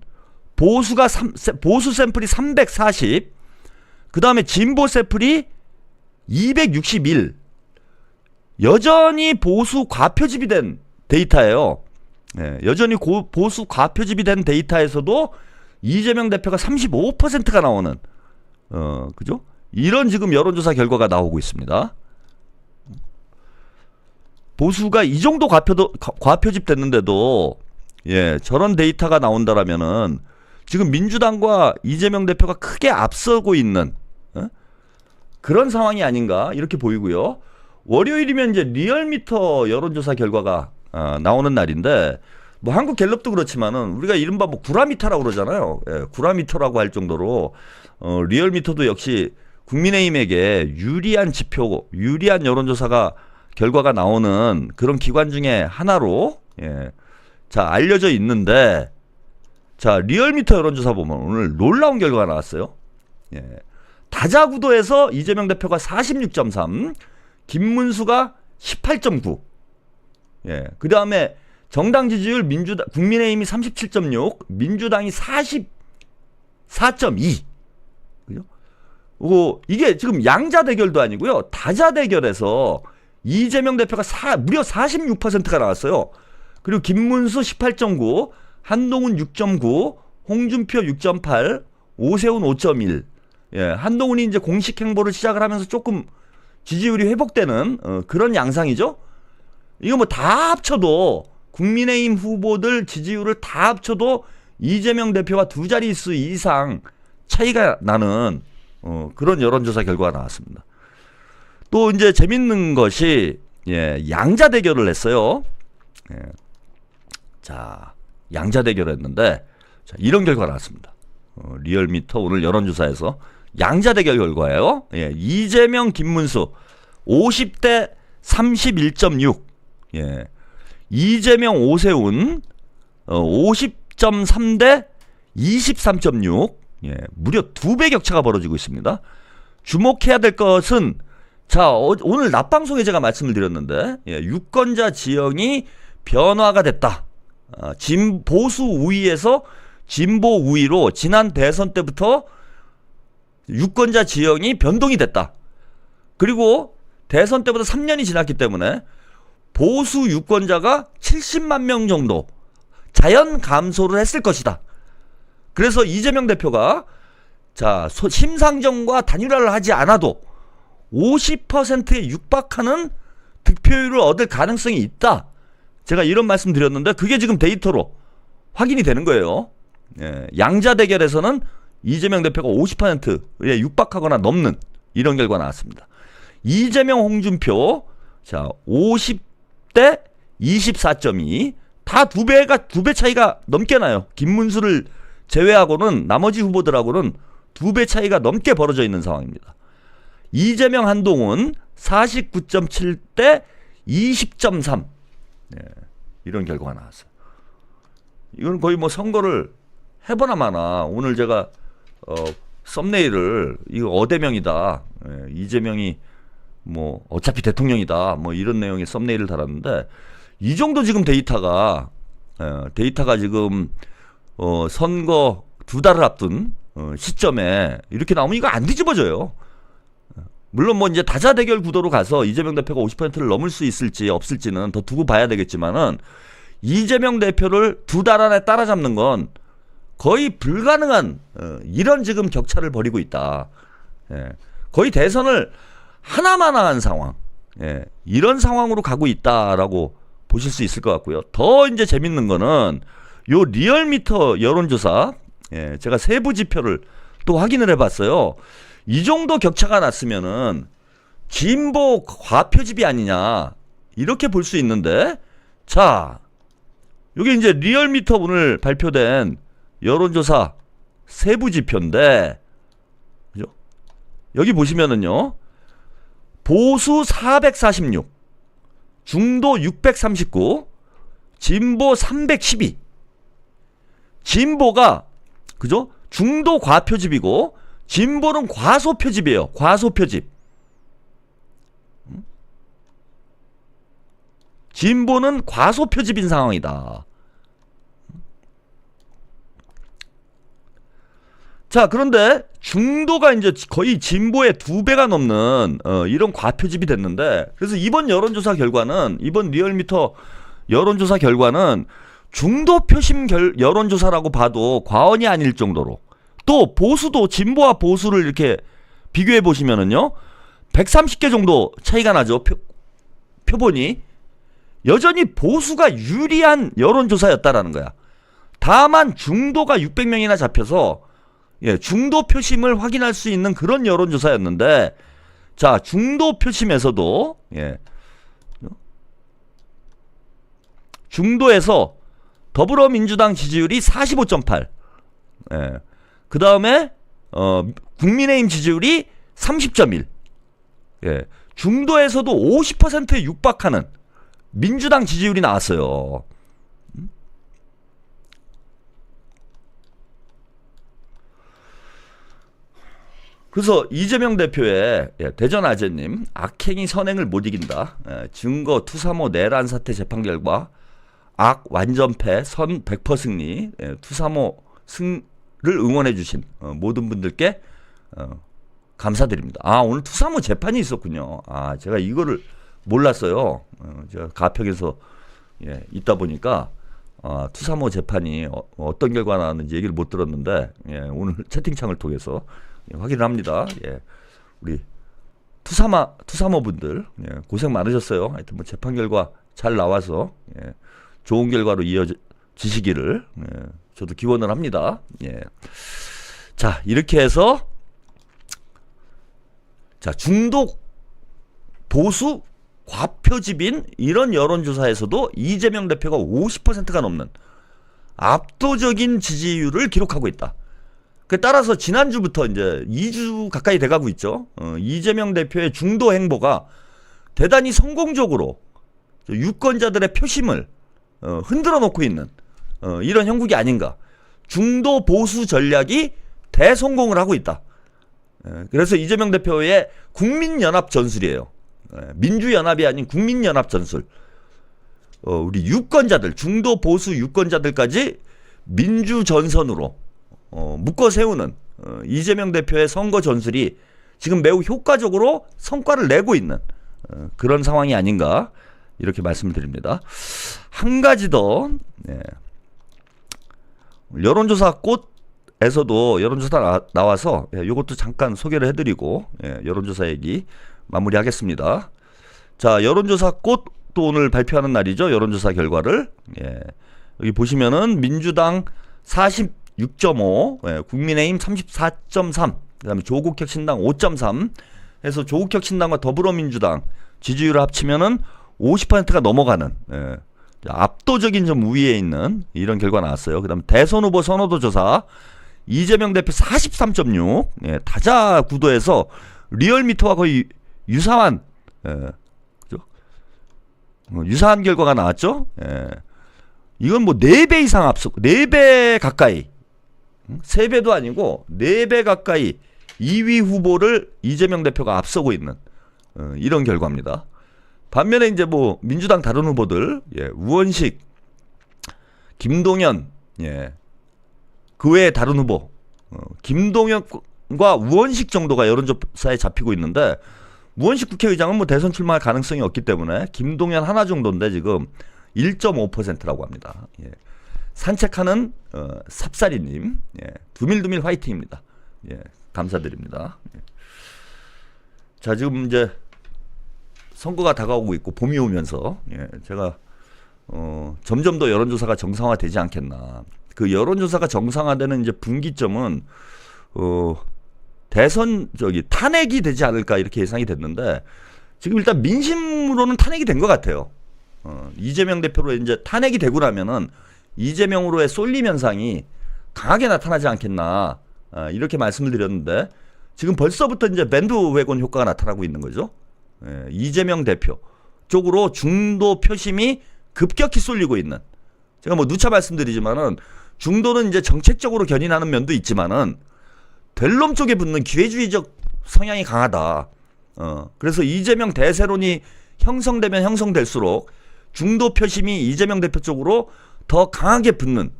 보수 샘플이 340, 그 다음에 진보 샘플이 261. 여전히 보수 과표집이 된 데이터예요. 여전히 보수 과표집이 된 데이터에서도 이재명 대표가 35%가 나오는 그죠? 이런 지금 여론조사 결과가 나오고 있습니다. 보수가 이 정도 과표집 됐는데도 저런 데이터가 나온다라면은 지금 민주당과 이재명 대표가 크게 앞서고 있는 그런 상황이 아닌가 이렇게 보이고요. 월요일이면 이제 리얼미터 여론조사 결과가 나오는 날인데, 뭐 한국 갤럽도 그렇지만은 우리가 이른바 뭐 구라미터라고 그러잖아요. 구라미터라고 할 정도로 리얼미터도 역시 국민의힘에게 유리한 지표, 유리한 여론조사가 결과가 나오는 그런 기관 중에 하나로 자, 알려져 있는데, 자, 리얼미터 여론조사 보면 오늘 놀라운 결과가 나왔어요. 다자구도에서 이재명 대표가 46.3, 김문수가 18.9. 그 다음에 정당 지지율 국민의힘이 37.6, 민주당이 44.2. 그죠? 이게 지금 양자 대결도 아니고요. 다자 대결에서 이재명 대표가 무려 46%가 나왔어요. 그리고 김문수 18.9, 한동훈 6.9, 홍준표 6.8, 오세훈 5.1. 예, 한동훈이 이제 공식 행보를 시작을 하면서 조금 지지율이 회복되는 그런 양상이죠. 이거 뭐 다 합쳐도 국민의힘 후보들 지지율을 다 합쳐도 이재명 대표와 두 자릿수 이상 차이가 나는 그런 여론조사 결과가 나왔습니다. 또 이제 재밌는 것이 양자 대결을 했어요. 예. 자, 양자 대결을 했는데 자, 이런 결과가 나왔습니다. 리얼미터 오늘 여론조사에서 양자 대결 결과예요. 예. 이재명, 김문수 50대 31.6. 예. 이재명, 오세훈 50.3대 23.6. 예. 무려 2배 격차가 벌어지고 있습니다. 주목해야 될 것은 자, 오늘 낮방송에 제가 말씀을 드렸는데 유권자 지형이 변화가 됐다. 보수 우위에서 진보 우위로 지난 대선 때부터 유권자 지형이 변동이 됐다. 그리고 대선 때부터 3년이 지났기 때문에 보수 유권자가 70만 명 정도 자연 감소를 했을 것이다. 그래서 이재명 대표가 자, 심상정과 단일화를 하지 않아도 50%에 육박하는 득표율을 얻을 가능성이 있다. 제가 이런 말씀 드렸는데 그게 지금 데이터로 확인이 되는 거예요. 예, 양자 대결에서는 이재명 대표가 50%에 육박하거나 넘는 이런 결과 나왔습니다. 이재명, 홍준표 자 50대 24.2 다 두 배 차이가 넘게 나요. 김문수를 제외하고는 나머지 후보들하고는 2배 차이가 넘게 벌어져 있는 상황입니다. 이재명, 한동훈 49.7대 20.3 예, 이런 결과가 나왔어요. 이건 거의 뭐 선거를 해보나 마나. 오늘 제가 썸네일을 이거 어대명이다. 예, 이재명이 뭐 어차피 대통령이다. 뭐 이런 내용의 썸네일을 달았는데 이 정도 지금 데이터가 지금 선거 2달을 앞둔 시점에 이렇게 나오면 이거 안 뒤집어져요. 물론 뭐 이제 다자대결 구도로 가서 이재명 대표가 50%를 넘을 수 있을지 없을지는 더 두고 봐야 되겠지만은 이재명 대표를 2달 안에 따라잡는 건 거의 불가능한 이런 지금 격차를 벌이고 있다. 예. 거의 대선을 하나마나한 상황. 예. 이런 상황으로 가고 있다라고 보실 수 있을 것 같고요. 더 이제 재밌는 거는 요 리얼미터 여론조사 예. 제가 세부 지표를 또 확인을 해봤어요. 이 정도 격차가 났으면은 진보 과표집이 아니냐 이렇게 볼 수 있는데 자 이게 이제 리얼미터 오늘 발표된 여론조사 세부 지표인데 그죠? 여기 보시면은요 보수 446 중도 639 진보 312 진보가 그죠? 중도 과표집이고 진보는 과소표집이에요. 과소표집. 진보는 과소표집인 상황이다. 자, 그런데 중도가 이제 거의 진보의 2배가 넘는 이런 과표집이 됐는데 그래서 이번 여론조사 결과는 이번 리얼미터 여론조사 결과는 중도 표심 여론조사라고 봐도 과언이 아닐 정도로 또 보수도 진보와 보수를 이렇게 비교해 보시면은요 130개 정도 차이가 나죠. 표본이 여전히 보수가 유리한 여론조사였다라는 거야. 다만 중도가 600명이나 잡혀서 예, 중도 표심을 확인할 수 있는 그런 여론조사였는데 자 중도 표심에서도 예, 중도에서 더불어민주당 지지율이 45.8 예. 그 다음에 국민의힘 지지율이 30.1 예. 중도에서도 50%에 육박하는 민주당 지지율이 나왔어요. 그래서 이재명 대표의 대전 아재님 악행이 선행을 못 이긴다. 증거 투사모 내란 사태 재판 결과 악 완전패 선 100% 승리 투사모 승를 응원해 주신 모든 분들께 감사드립니다. 아 오늘 투사모 재판이 있었군요. 아 제가 이거를 몰랐어요. 제가 가평에서 있다 보니까 투사모 재판이 어떤 결과가 나왔는지 얘기를 못 들었는데 오늘 채팅창을 통해서 확인을 합니다. 우리 투사모분들 고생 많으셨어요. 하여튼 뭐 재판 결과 잘 나와서 좋은 결과로 이어지시기를 저도 기원을 합니다. 자, 이렇게 해서 자, 중도 보수 과표집인 이런 여론조사에서도 이재명 대표가 50%가 넘는 압도적인 지지율을 기록하고 있다. 따라서 지난주부터 이제 2주 가까이 돼가고 있죠. 이재명 대표의 중도 행보가 대단히 성공적으로 유권자들의 표심을 흔들어 놓고 있는 이런 형국이 아닌가. 중도 보수 전략이 대성공을 하고 있다. 그래서 이재명 대표의 국민연합 전술이에요. 민주연합이 아닌 국민연합 전술. 우리 유권자들, 중도 보수 유권자들까지 민주전선으로 묶어 세우는 이재명 대표의 선거 전술이 지금 매우 효과적으로 성과를 내고 있는 그런 상황이 아닌가 이렇게 말씀을 드립니다. 한 가지 더 여론조사 꽃에서도 여론조사 나와서 이것도 잠깐 소개를 해드리고 여론조사 얘기 마무리하겠습니다. 자, 여론조사 꽃 또 오늘 발표하는 날이죠. 여론조사 결과를 여기 보시면은 민주당 46.5, 국민의힘 34.3, 그다음에 조국혁신당 5.3 해서 조국혁신당과 더불어민주당 지지율을 합치면은 50%가 넘어가는 압도적인 좀 우위에 있는 이런 결과 나왔어요. 그다음에 대선 후보 선호도 조사 이재명 대표 43.6, 다자 구도에서 리얼미터와 거의 유사한 유사한 결과가 나왔죠. 이건 뭐 4배 이상 앞서고 4배 가까이 3배도 아니고 4배 가까이 2위 후보를 이재명 대표가 앞서고 있는 이런 결과입니다. 반면에 이제 뭐 민주당 다른 후보들 우원식, 김동연, 그 외에 다른 후보 김동연과 우원식 정도가 여론조사에 잡히고 있는데 우원식 국회의장은 뭐 대선 출마할 가능성이 없기 때문에 김동연 하나 정도인데 지금 1.5%라고 합니다. 산책하는 삽살이님, 두밀두밀 화이팅입니다. 감사드립니다. 자, 지금 이제 선거가 다가오고 있고 봄이 오면서 제가 점점 더 여론조사가 정상화되지 않겠나. 그 여론조사가 정상화되는 이제 분기점은 대선 탄핵이 되지 않을까 이렇게 예상이 됐는데 지금 일단 민심으로는 탄핵이 된 것 같아요. 이재명 대표로 이제 탄핵이 되고 나면은 이재명으로의 쏠림 현상이 강하게 나타나지 않겠나 이렇게 말씀을 드렸는데 지금 벌써부터 이제 밴드웨건 효과가 나타나고 있는 거죠. 이재명 대표 쪽으로 중도 표심이 급격히 쏠리고 있는. 제가 뭐 누차 말씀드리지만은 중도는 이제 정책적으로 견인하는 면도 있지만은 될 놈 쪽에 붙는 기회주의적 성향이 강하다. 그래서 이재명 대세론이 형성되면 형성될수록 중도 표심이 이재명 대표 쪽으로 더 강하게 붙는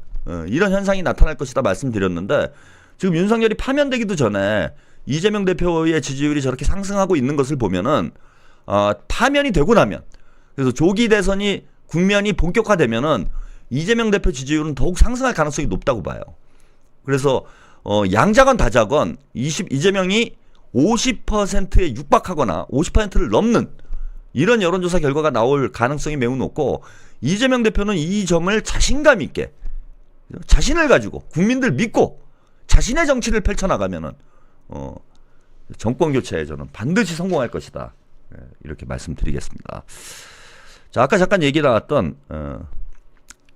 이런 현상이 나타날 것이다 말씀드렸는데 지금 윤석열이 파면되기도 전에 이재명 대표의 지지율이 저렇게 상승하고 있는 것을 보면은 파면이 되고 나면 그래서 조기 대선이 국면이 본격화되면은 이재명 대표 지지율은 더욱 상승할 가능성이 높다고 봐요. 그래서 양자건 다자건 이재명이 50%에 육박하거나 50%를 넘는 이런 여론조사 결과가 나올 가능성이 매우 높고 이재명 대표는 이 점을 자신감 있게 자신을 가지고 국민들 믿고 자신의 정치를 펼쳐나가면은 정권 교체에 저는 반드시 성공할 것이다. 이렇게 말씀드리겠습니다. 자, 아까 잠깐 얘기 나왔던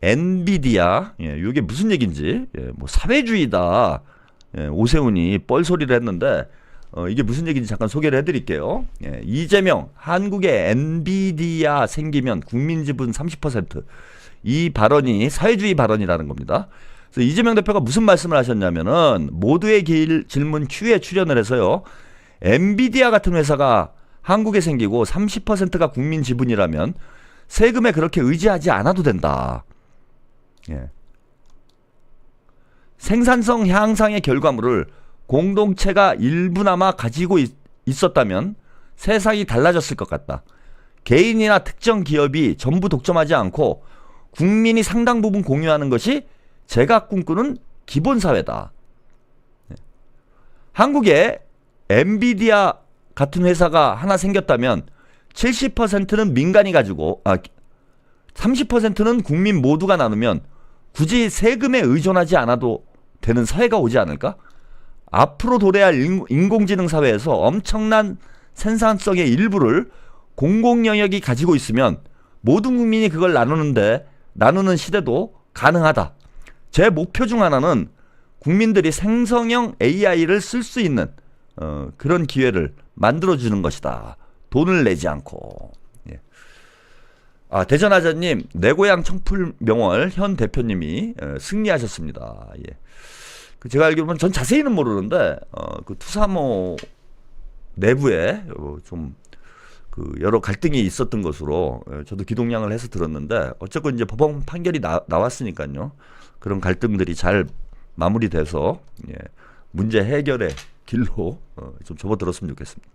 엔비디아 이게 무슨 얘기인지 뭐 사회주의다 오세훈이 뻘소리를 했는데 이게 무슨 얘기인지 잠깐 소개를 해드릴게요. 이재명 한국에 엔비디아 생기면 국민 지분 30% 이 발언이 사회주의 발언이라는 겁니다. 그래서 이재명 대표가 무슨 말씀을 하셨냐면은 모두의 길 질문 Q에 출연을 해서요. 엔비디아 같은 회사가 한국에 생기고 30%가 국민 지분이라면 세금에 그렇게 의지하지 않아도 된다. 생산성 향상의 결과물을 공동체가 일부나마 가지고 있었다면 세상이 달라졌을 것 같다. 개인이나 특정 기업이 전부 독점하지 않고 국민이 상당 부분 공유하는 것이 제가 꿈꾸는 기본사회다. 한국에 엔비디아 같은 회사가 하나 생겼다면 70%는 민간이 가지고 30%는 국민 모두가 나누면 굳이 세금에 의존하지 않아도 되는 사회가 오지 않을까? 앞으로 도래할 인공지능 사회에서 엄청난 생산성의 일부를 공공 영역이 가지고 있으면 모든 국민이 그걸 나누는 시대도 가능하다. 제 목표 중 하나는 국민들이 생성형 AI를 쓸 수 있는 그런 기회를 만들어주는 것이다. 돈을 내지 않고. 예. 대전하자님, 내 고향 청풀명월 현 대표님이 승리하셨습니다. 예. 제가 알기로는 전 자세히는 모르는데 그 투사모 내부에 좀 그 여러 갈등이 있었던 것으로 저도 기동량을 해서 들었는데 어쨌건 이제 법원 판결이 나왔으니까요. 그런 갈등들이 잘 마무리돼서 문제 해결의 길로 좀 접어들었으면 좋겠습니다.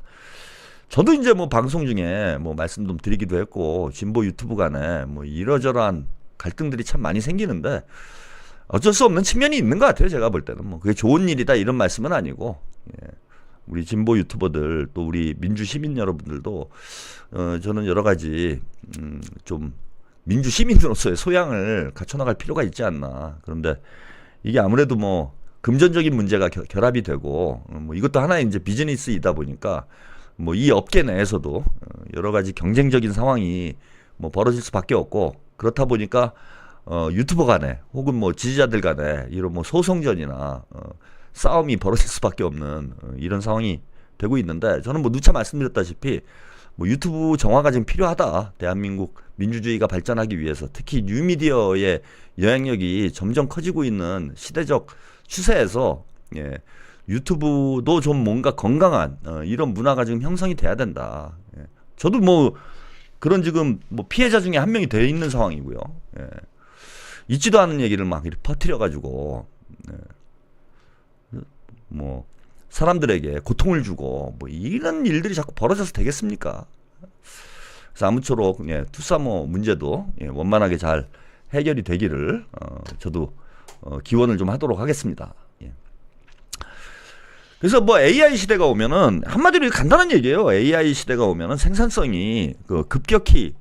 저도 이제 뭐 방송 중에 뭐 말씀 좀 드리기도 했고 진보 유튜브 간에 뭐 이러저러한 갈등들이 참 많이 생기는데 어쩔 수 없는 측면이 있는 것 같아요. 제가 볼 때는 뭐 그게 좋은 일이다 이런 말씀은 아니고 우리 진보 유튜버들 또 우리 민주 시민 여러분들도 저는 여러 가지 좀 민주 시민으로서의 소양을 갖춰나갈 필요가 있지 않나. 그런데 이게 아무래도 뭐 금전적인 문제가 결합이 되고 뭐 이것도 하나의 이제 비즈니스이다 보니까 뭐 이 업계 내에서도 여러 가지 경쟁적인 상황이 뭐 벌어질 수밖에 없고 그렇다 보니까 유튜버 간에 혹은 뭐 지지자들 간에 이런 뭐 소송전이나 싸움이 벌어질 수밖에 없는 이런 상황이 되고 있는데 저는 뭐 누차 말씀드렸다시피 뭐 유튜브 정화가 지금 필요하다. 대한민국 민주주의가 발전하기 위해서 특히 뉴미디어의 영향력이 점점 커지고 있는 시대적 추세에서 유튜브도 좀 뭔가 건강한 이런 문화가 지금 형성이 돼야 된다. 저도 뭐 그런 지금 뭐 피해자 중에 한 명이 되어 있는 상황이고요. 있지도 않은 얘기를 막 이렇게 퍼뜨려 가지고 뭐 사람들에게 고통을 주고 뭐 이런 일들이 자꾸 벌어져서 되겠습니까? 그래서 아무쪼록 투사모 문제도 원만하게 잘 해결이 되기를 저도 기원을 좀 하도록 하겠습니다. 그래서 뭐 AI 시대가 오면은 한마디로 간단한 얘기예요. AI 시대가 오면은 생산성이 급격히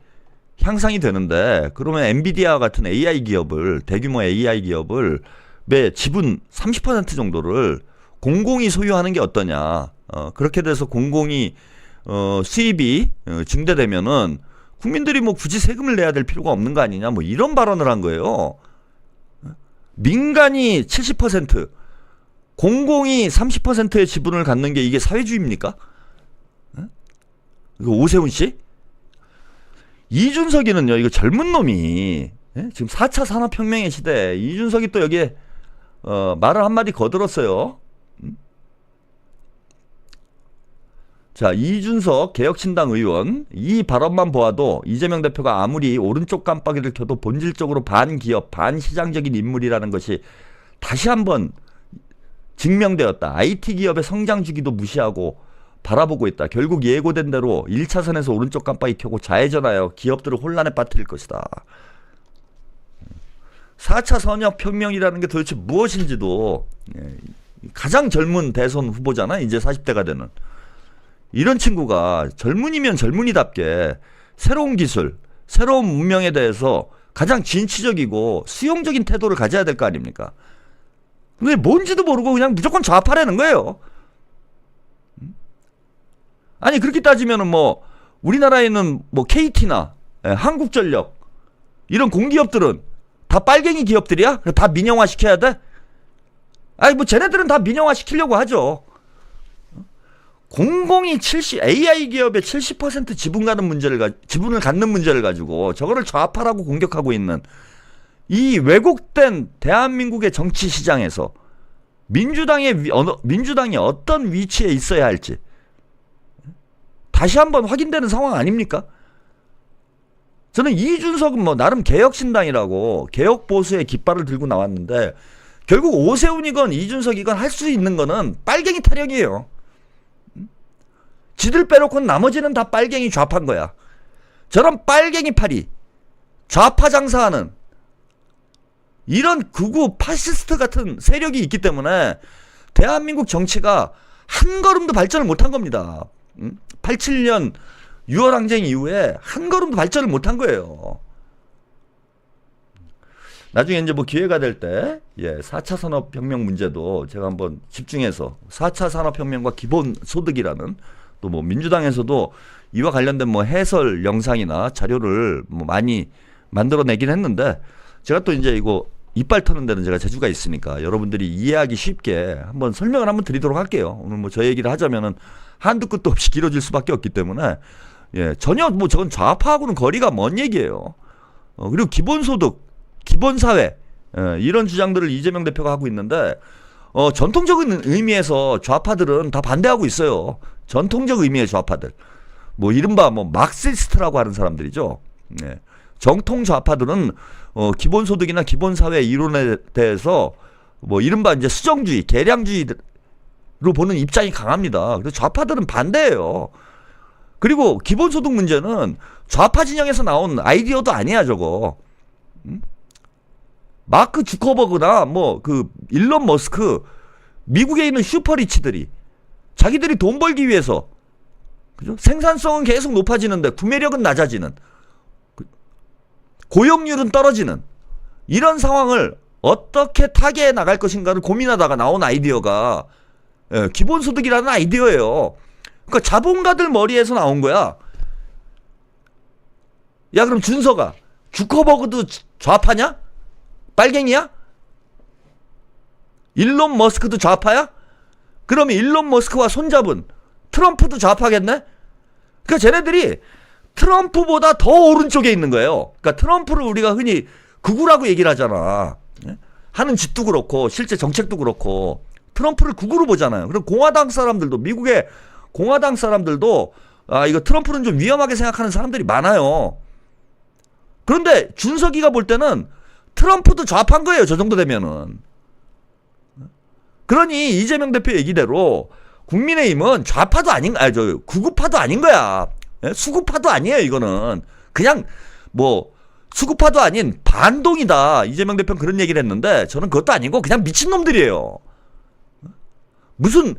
향상이 되는데 그러면 엔비디아 같은 AI 기업을 대규모 AI 기업을 매 지분 30% 정도를 공공이 소유하는 게 어떠냐. 그렇게 돼서 공공이 수입이 증대되면은 국민들이 뭐 굳이 세금을 내야 될 필요가 없는 거 아니냐. 뭐 이런 발언을 한 거예요. 민간이 70%, 공공이 30%의 지분을 갖는 게 이게 사회주의입니까? 이거 오세훈 씨? 이준석이는요, 이거 젊은 놈이 지금 4차 산업혁명의 시대에 이준석이 또 여기에 말을 한마디 거들었어요. 자, 이준석 개혁신당 의원 이 발언만 보아도 이재명 대표가 아무리 오른쪽 깜빡이를 켜도 본질적으로 반기업, 반시장적인 인물이라는 것이 다시 한번 증명되었다. IT 기업의 성장 주기도 무시하고 바라보고 있다. 결국 예고된 대로 1차선에서 오른쪽 깜빡이 켜고 좌회전하여 기업들을 혼란에 빠뜨릴 것이다. 4차 산업혁명이라는 게 도대체 무엇인지도 가장 젊은 대선 후보잖아. 이제 40대가 되는. 이런 친구가 젊은이면 젊은이답게 새로운 기술, 새로운 문명에 대해서 가장 진취적이고 수용적인 태도를 가져야 될 거 아닙니까? 근데 뭔지도 모르고 그냥 무조건 좌파라는 거예요. 아니 그렇게 따지면은 뭐 우리나라에 있는 뭐 KT나 한국전력 이런 공기업들은 다 빨갱이 기업들이야? 다 민영화 시켜야 돼? 아니 뭐 쟤네들은 다 민영화 시키려고 하죠. 공공이 AI 기업의 70% 지분을 갖는 문제를 가지고 저거를 좌파라고 공격하고 있는 이 왜곡된 대한민국의 정치 시장에서 민주당이 어떤 위치에 있어야 할지 다시 한번 확인되는 상황 아닙니까? 저는 이준석은 뭐 나름 개혁신당이라고 개혁보수의 깃발을 들고 나왔는데 결국 오세훈이건 이준석이건 할 수 있는 거는 빨갱이 타령이에요. 지들 빼놓고는 나머지는 다 빨갱이 좌파인 거야. 저런 빨갱이 파리, 좌파 장사하는 이런 극우 파시스트 같은 세력이 있기 때문에 대한민국 정치가 한 걸음도 발전을 못한 겁니다. 87년 6월 항쟁 이후에 한 걸음도 발전을 못한 거예요. 나중에 이제 뭐 기회가 될 때, 4차 산업혁명 문제도 제가 한번 집중해서 4차 산업혁명과 기본소득이라는 또 뭐 민주당에서도 이와 관련된 뭐 해설 영상이나 자료를 뭐 많이 만들어내긴 했는데 제가 또 이제 이거 이빨 터는 데는 제가 재주가 있으니까 여러분들이 이해하기 쉽게 한번 설명을 한번 드리도록 할게요. 오늘 뭐 저 얘기를 하자면은 한두 끝도 없이 길어질 수밖에 없기 때문에 전혀 뭐 저건 좌파하고는 거리가 먼 얘기예요. 그리고 기본소득, 기본사회 이런 주장들을 이재명 대표가 하고 있는데 전통적인 의미에서 좌파들은 다 반대하고 있어요. 전통적 의미의 좌파들. 뭐 이른바 뭐 막시스트라고 하는 사람들이죠. 정통 좌파들은 기본소득이나 기본사회 이론에 대해서 뭐 이른바 이제 수정주의, 계량주의로 보는 입장이 강합니다. 그래서 좌파들은 반대예요. 그리고 기본소득 문제는 좌파 진영에서 나온 아이디어도 아니야, 저거. 마크 주커버그나 뭐 그 일론 머스크, 미국에 있는 슈퍼리치들이 자기들이 돈 벌기 위해서, 그죠? 생산성은 계속 높아지는데 구매력은 낮아지는, 고용률은 떨어지는 이런 상황을 어떻게 타개해 나갈 것인가를 고민하다가 나온 아이디어가 기본소득이라는 아이디어예요. 그러니까 자본가들 머리에서 나온 거야. 야, 그럼 준서가 주커버그도 좌파냐? 빨갱이야? 일론 머스크도 좌파야? 그러면 일론 머스크와 손잡은 트럼프도 좌파겠네? 그러니까 쟤네들이 트럼프보다 더 오른쪽에 있는 거예요. 그러니까 트럼프를 우리가 흔히 극우라고 얘기를 하잖아. 하는 짓도 그렇고 실제 정책도 그렇고 트럼프를 극우로 보잖아요. 그럼 공화당 사람들도, 미국의 공화당 사람들도 이거 트럼프는 좀 위험하게 생각하는 사람들이 많아요. 그런데 준석이가 볼 때는 트럼프도 좌파인 거예요. 저 정도 되면은. 그러니 이재명 대표 얘기대로 국민의힘은 좌파도 아닌, 구구파도 아닌 거야. 수구파도 아니에요. 이거는 그냥 뭐 수구파도 아닌 반동이다. 이재명 대표는 그런 얘기를 했는데 저는 그것도 아니고 그냥 미친놈들이에요. 무슨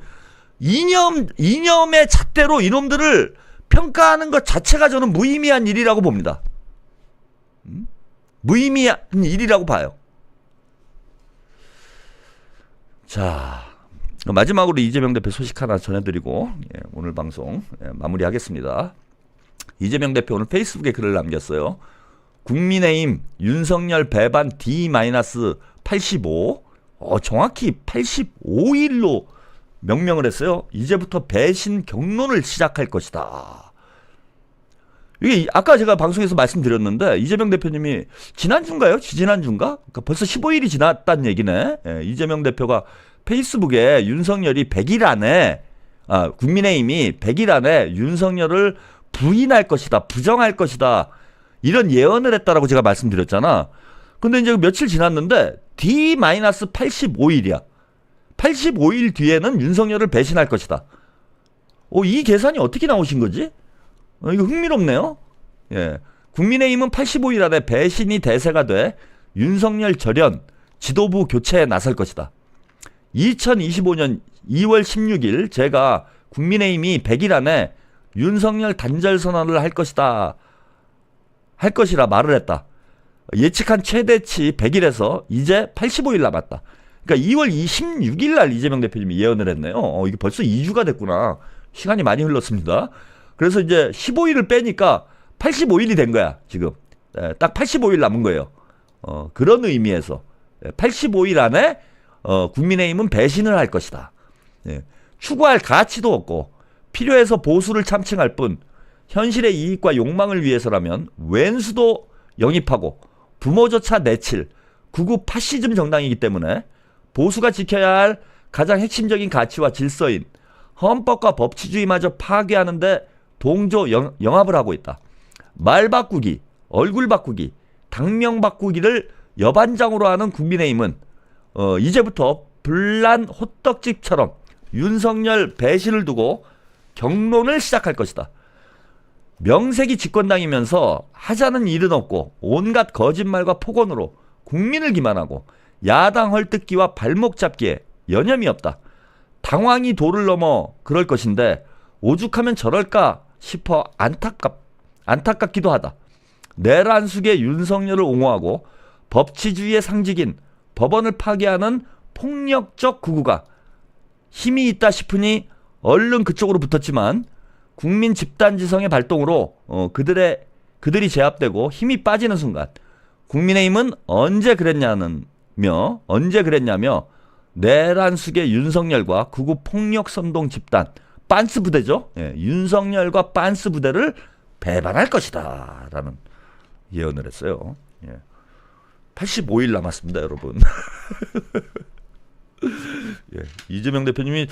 이념의 잣대로 이놈들을 평가하는 것 자체가 저는 무의미한 일이라고 봅니다. 무의미한 일이라고 봐요. 자, 마지막으로 이재명 대표 소식 하나 전해드리고 오늘 방송 마무리하겠습니다. 이재명 대표 오늘 페이스북에 글을 남겼어요. 국민의힘 윤석열 배반 D-85 정확히 85일로 명명을 했어요. 이제부터 배신 경론을 시작할 것이다. 이게 아까 제가 방송에서 말씀드렸는데 이재명 대표님이 지난주인가요? 지지난주인가? 그러니까 벌써 15일이 지났다는 얘기네. 이재명 대표가 페이스북에 윤석열이 100일 안에 국민의힘이 100일 안에 윤석열을 부인할 것이다. 부정할 것이다. 이런 예언을 했다라고 제가 말씀드렸잖아. 근데 이제 며칠 지났는데 D-85일이야. 85일 뒤에는 윤석열을 배신할 것이다. 이 계산이 어떻게 나오신 거지? 이거 흥미롭네요. 국민의힘은 85일 안에 배신이 대세가 돼 윤석열 절연 지도부 교체에 나설 것이다. 2025년 2월 16일 제가 국민의힘이 100일 안에 윤석열 단절 선언을 할 것이라 말을 했다. 예측한 최대치 100일에서 이제 85일 남았다. 그러니까 2월 26일 날 이재명 대표님이 예언을 했네요. 이게 벌써 2주가 됐구나. 시간이 많이 흘렀습니다. 그래서 이제 15일을 빼니까 85일이 된 거야, 지금. 딱 85일 남은 거예요. 그런 의미에서 85일 안에 국민의힘은 배신을 할 것이다. 추구할 가치도 없고 필요해서 보수를 참칭할 뿐 현실의 이익과 욕망을 위해서라면 웬수도 영입하고 부모조차 내칠 극우 파시즘 정당이기 때문에 보수가 지켜야 할 가장 핵심적인 가치와 질서인 헌법과 법치주의마저 파괴하는데 동조 영합을 하고 있다. 말 바꾸기, 얼굴 바꾸기, 당명 바꾸기를 여반장으로 하는 국민의힘은 이제부터 불난 호떡집처럼 윤석열 배신을 두고 경론을 시작할 것이다. 명색이 집권당이면서 하자는 일은 없고 온갖 거짓말과 폭언으로 국민을 기만하고 야당 헐뜯기와 발목 잡기에 여념이 없다. 당황이 도를 넘어 그럴 것인데 오죽하면 저럴까 싶어 안타깝기도 하다. 내란숙의 윤석열을 옹호하고 법치주의의 상징인 법원을 파괴하는 폭력적 구구가 힘이 있다 싶으니 얼른 그쪽으로 붙었지만 국민 집단지성의 발동으로 그들이 제압되고 힘이 빠지는 순간 국민의힘은 언제 그랬냐며 내란숙의 윤석열과 구구 폭력선동 집단 빤스 부대죠. 예, 윤석열과 빤스 부대를 배반할 것이다 라는 예언을 했어요. 예. 85일 남았습니다, 여러분. 예, 이재명 대표님이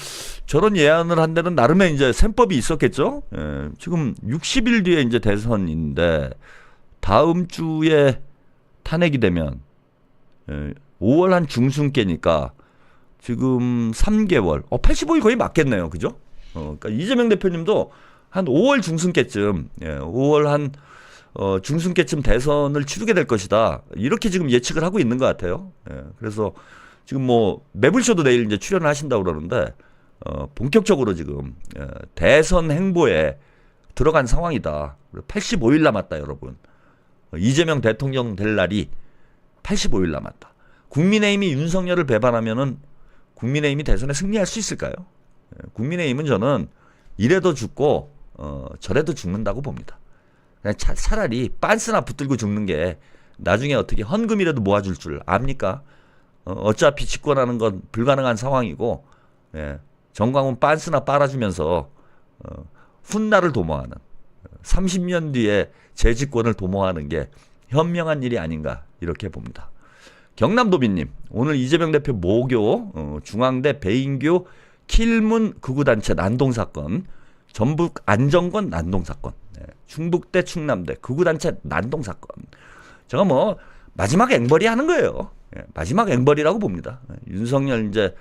저런 예언을 한 데는 나름의 이제 셈법이 있었겠죠. 예, 지금 60일 뒤에 이제 대선인데 다음 주에 탄핵이 되면 5월 한 중순께니까 지금 3개월, 85일 거의 맞겠네요, 그죠? 그러니까 이재명 대표님도 한 5월 중순께쯤, 5월 한 중순께쯤 대선을 치르게 될 것이다. 이렇게 지금 예측을 하고 있는 것 같아요. 그래서 지금 뭐 매불쇼도 내일 이제 출연을 하신다고 그러는데 본격적으로 지금 대선 행보에 들어간 상황이다. 85일 남았다, 여러분. 이재명 대통령 될 날이 85일 남았다. 국민의힘이 윤석열을 배반하면은 국민의힘이 대선에 승리할 수 있을까요? 국민의힘은 저는 이래도 죽고 저래도 죽는다고 봅니다. 그냥 차라리 빤스나 붙들고 죽는 게 나중에 어떻게 헌금이라도 모아줄 줄 압니까? 어차피 집권하는 건 불가능한 상황이고, 정광훈 빤스나 빨아주면서 훗날을 도모하는 30년 뒤에 재집권을 도모하는 게 현명한 일이 아닌가 이렇게 봅니다. 경남도민님, 오늘 이재명 대표 모교 중앙대 배인교 킬문 극우단체 난동사건, 전북 안정권 난동사건, 충북대 충남대 극우단체 난동사건, 제가 뭐 마지막 앵벌이 하는 거예요. 마지막 앵벌이라고 봅니다. 윤석열 이제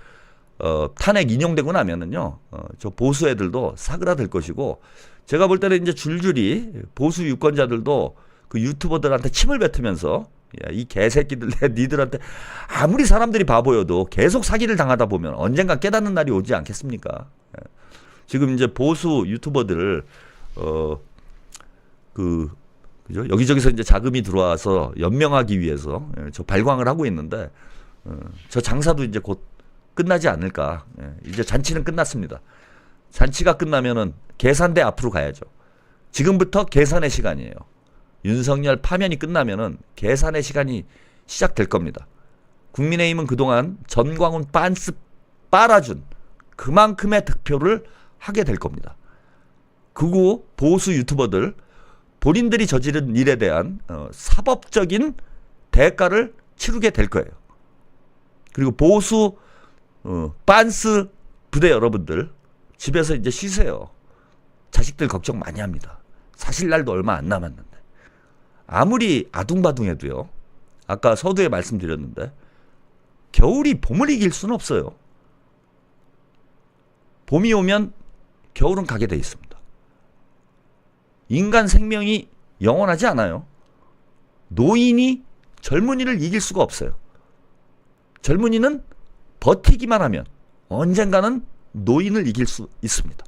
탄핵 인용되고 나면은요, 저 보수 애들도 사그라들 것이고, 제가 볼 때는 이제 줄줄이 보수 유권자들도 그 유튜버들한테 침을 뱉으면서, 야, 이 개새끼들, 니들한테 아무리 사람들이 바보여도 계속 사기를 당하다 보면 언젠가 깨닫는 날이 오지 않겠습니까? 지금 이제 보수 유튜버들을 그죠? 여기저기서 이제 자금이 들어와서 연명하기 위해서 저 발광을 하고 있는데, 저 장사도 이제 곧 끝나지 않을까. 이제 잔치는 끝났습니다. 잔치가 끝나면은 계산대 앞으로 가야죠. 지금부터 계산의 시간이에요. 윤석열 파면이 끝나면은 계산의 시간이 시작될 겁니다. 국민의힘은 그동안 전광훈 빤스 빨아준 그만큼의 득표를 하게 될 겁니다. 극우 보수 유튜버들 본인들이 저지른 일에 대한 사법적인 대가를 치르게 될 거예요. 그리고 보수 빤스 부대 여러분들 집에서 이제 쉬세요. 자식들 걱정 많이 합니다. 사실 날도 얼마 안 남았는데. 아무리 아둥바둥해도요. 아까 서두에 말씀드렸는데 겨울이 봄을 이길 수는 없어요. 봄이 오면 겨울은 가게 돼 있습니다. 인간 생명이 영원하지 않아요. 노인이 젊은이를 이길 수가 없어요. 젊은이는 버티기만 하면 언젠가는 노인을 이길 수 있습니다.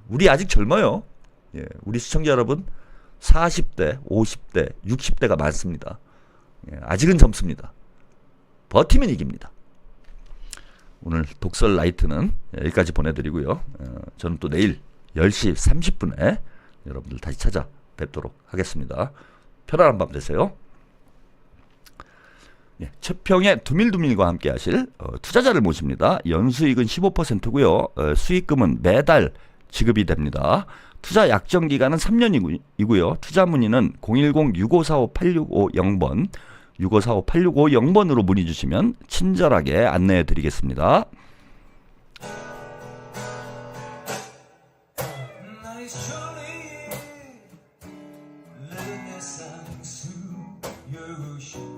우리 아직 젊어요. 우리 시청자 여러분 40대, 50대, 60대가 많습니다. 아직은 젊습니다. 버티면 이깁니다. 오늘 독설 라이트는 여기까지 보내드리고요. 저는 또 내일 10시 30분에 여러분들 다시 찾아뵙도록 하겠습니다. 편안한 밤 되세요. 최평의 두밀두밀과 함께 하실 투자자를 모십니다. 연수익은 15%고요. 수익금은 매달 지급이 됩니다. 투자 약정 기간은 3년이고요. 투자 문의는 010-6545-8650번 6545-8650번으로 문의 주시면 친절하게 안내해 드리겠습니다. Renaissance, you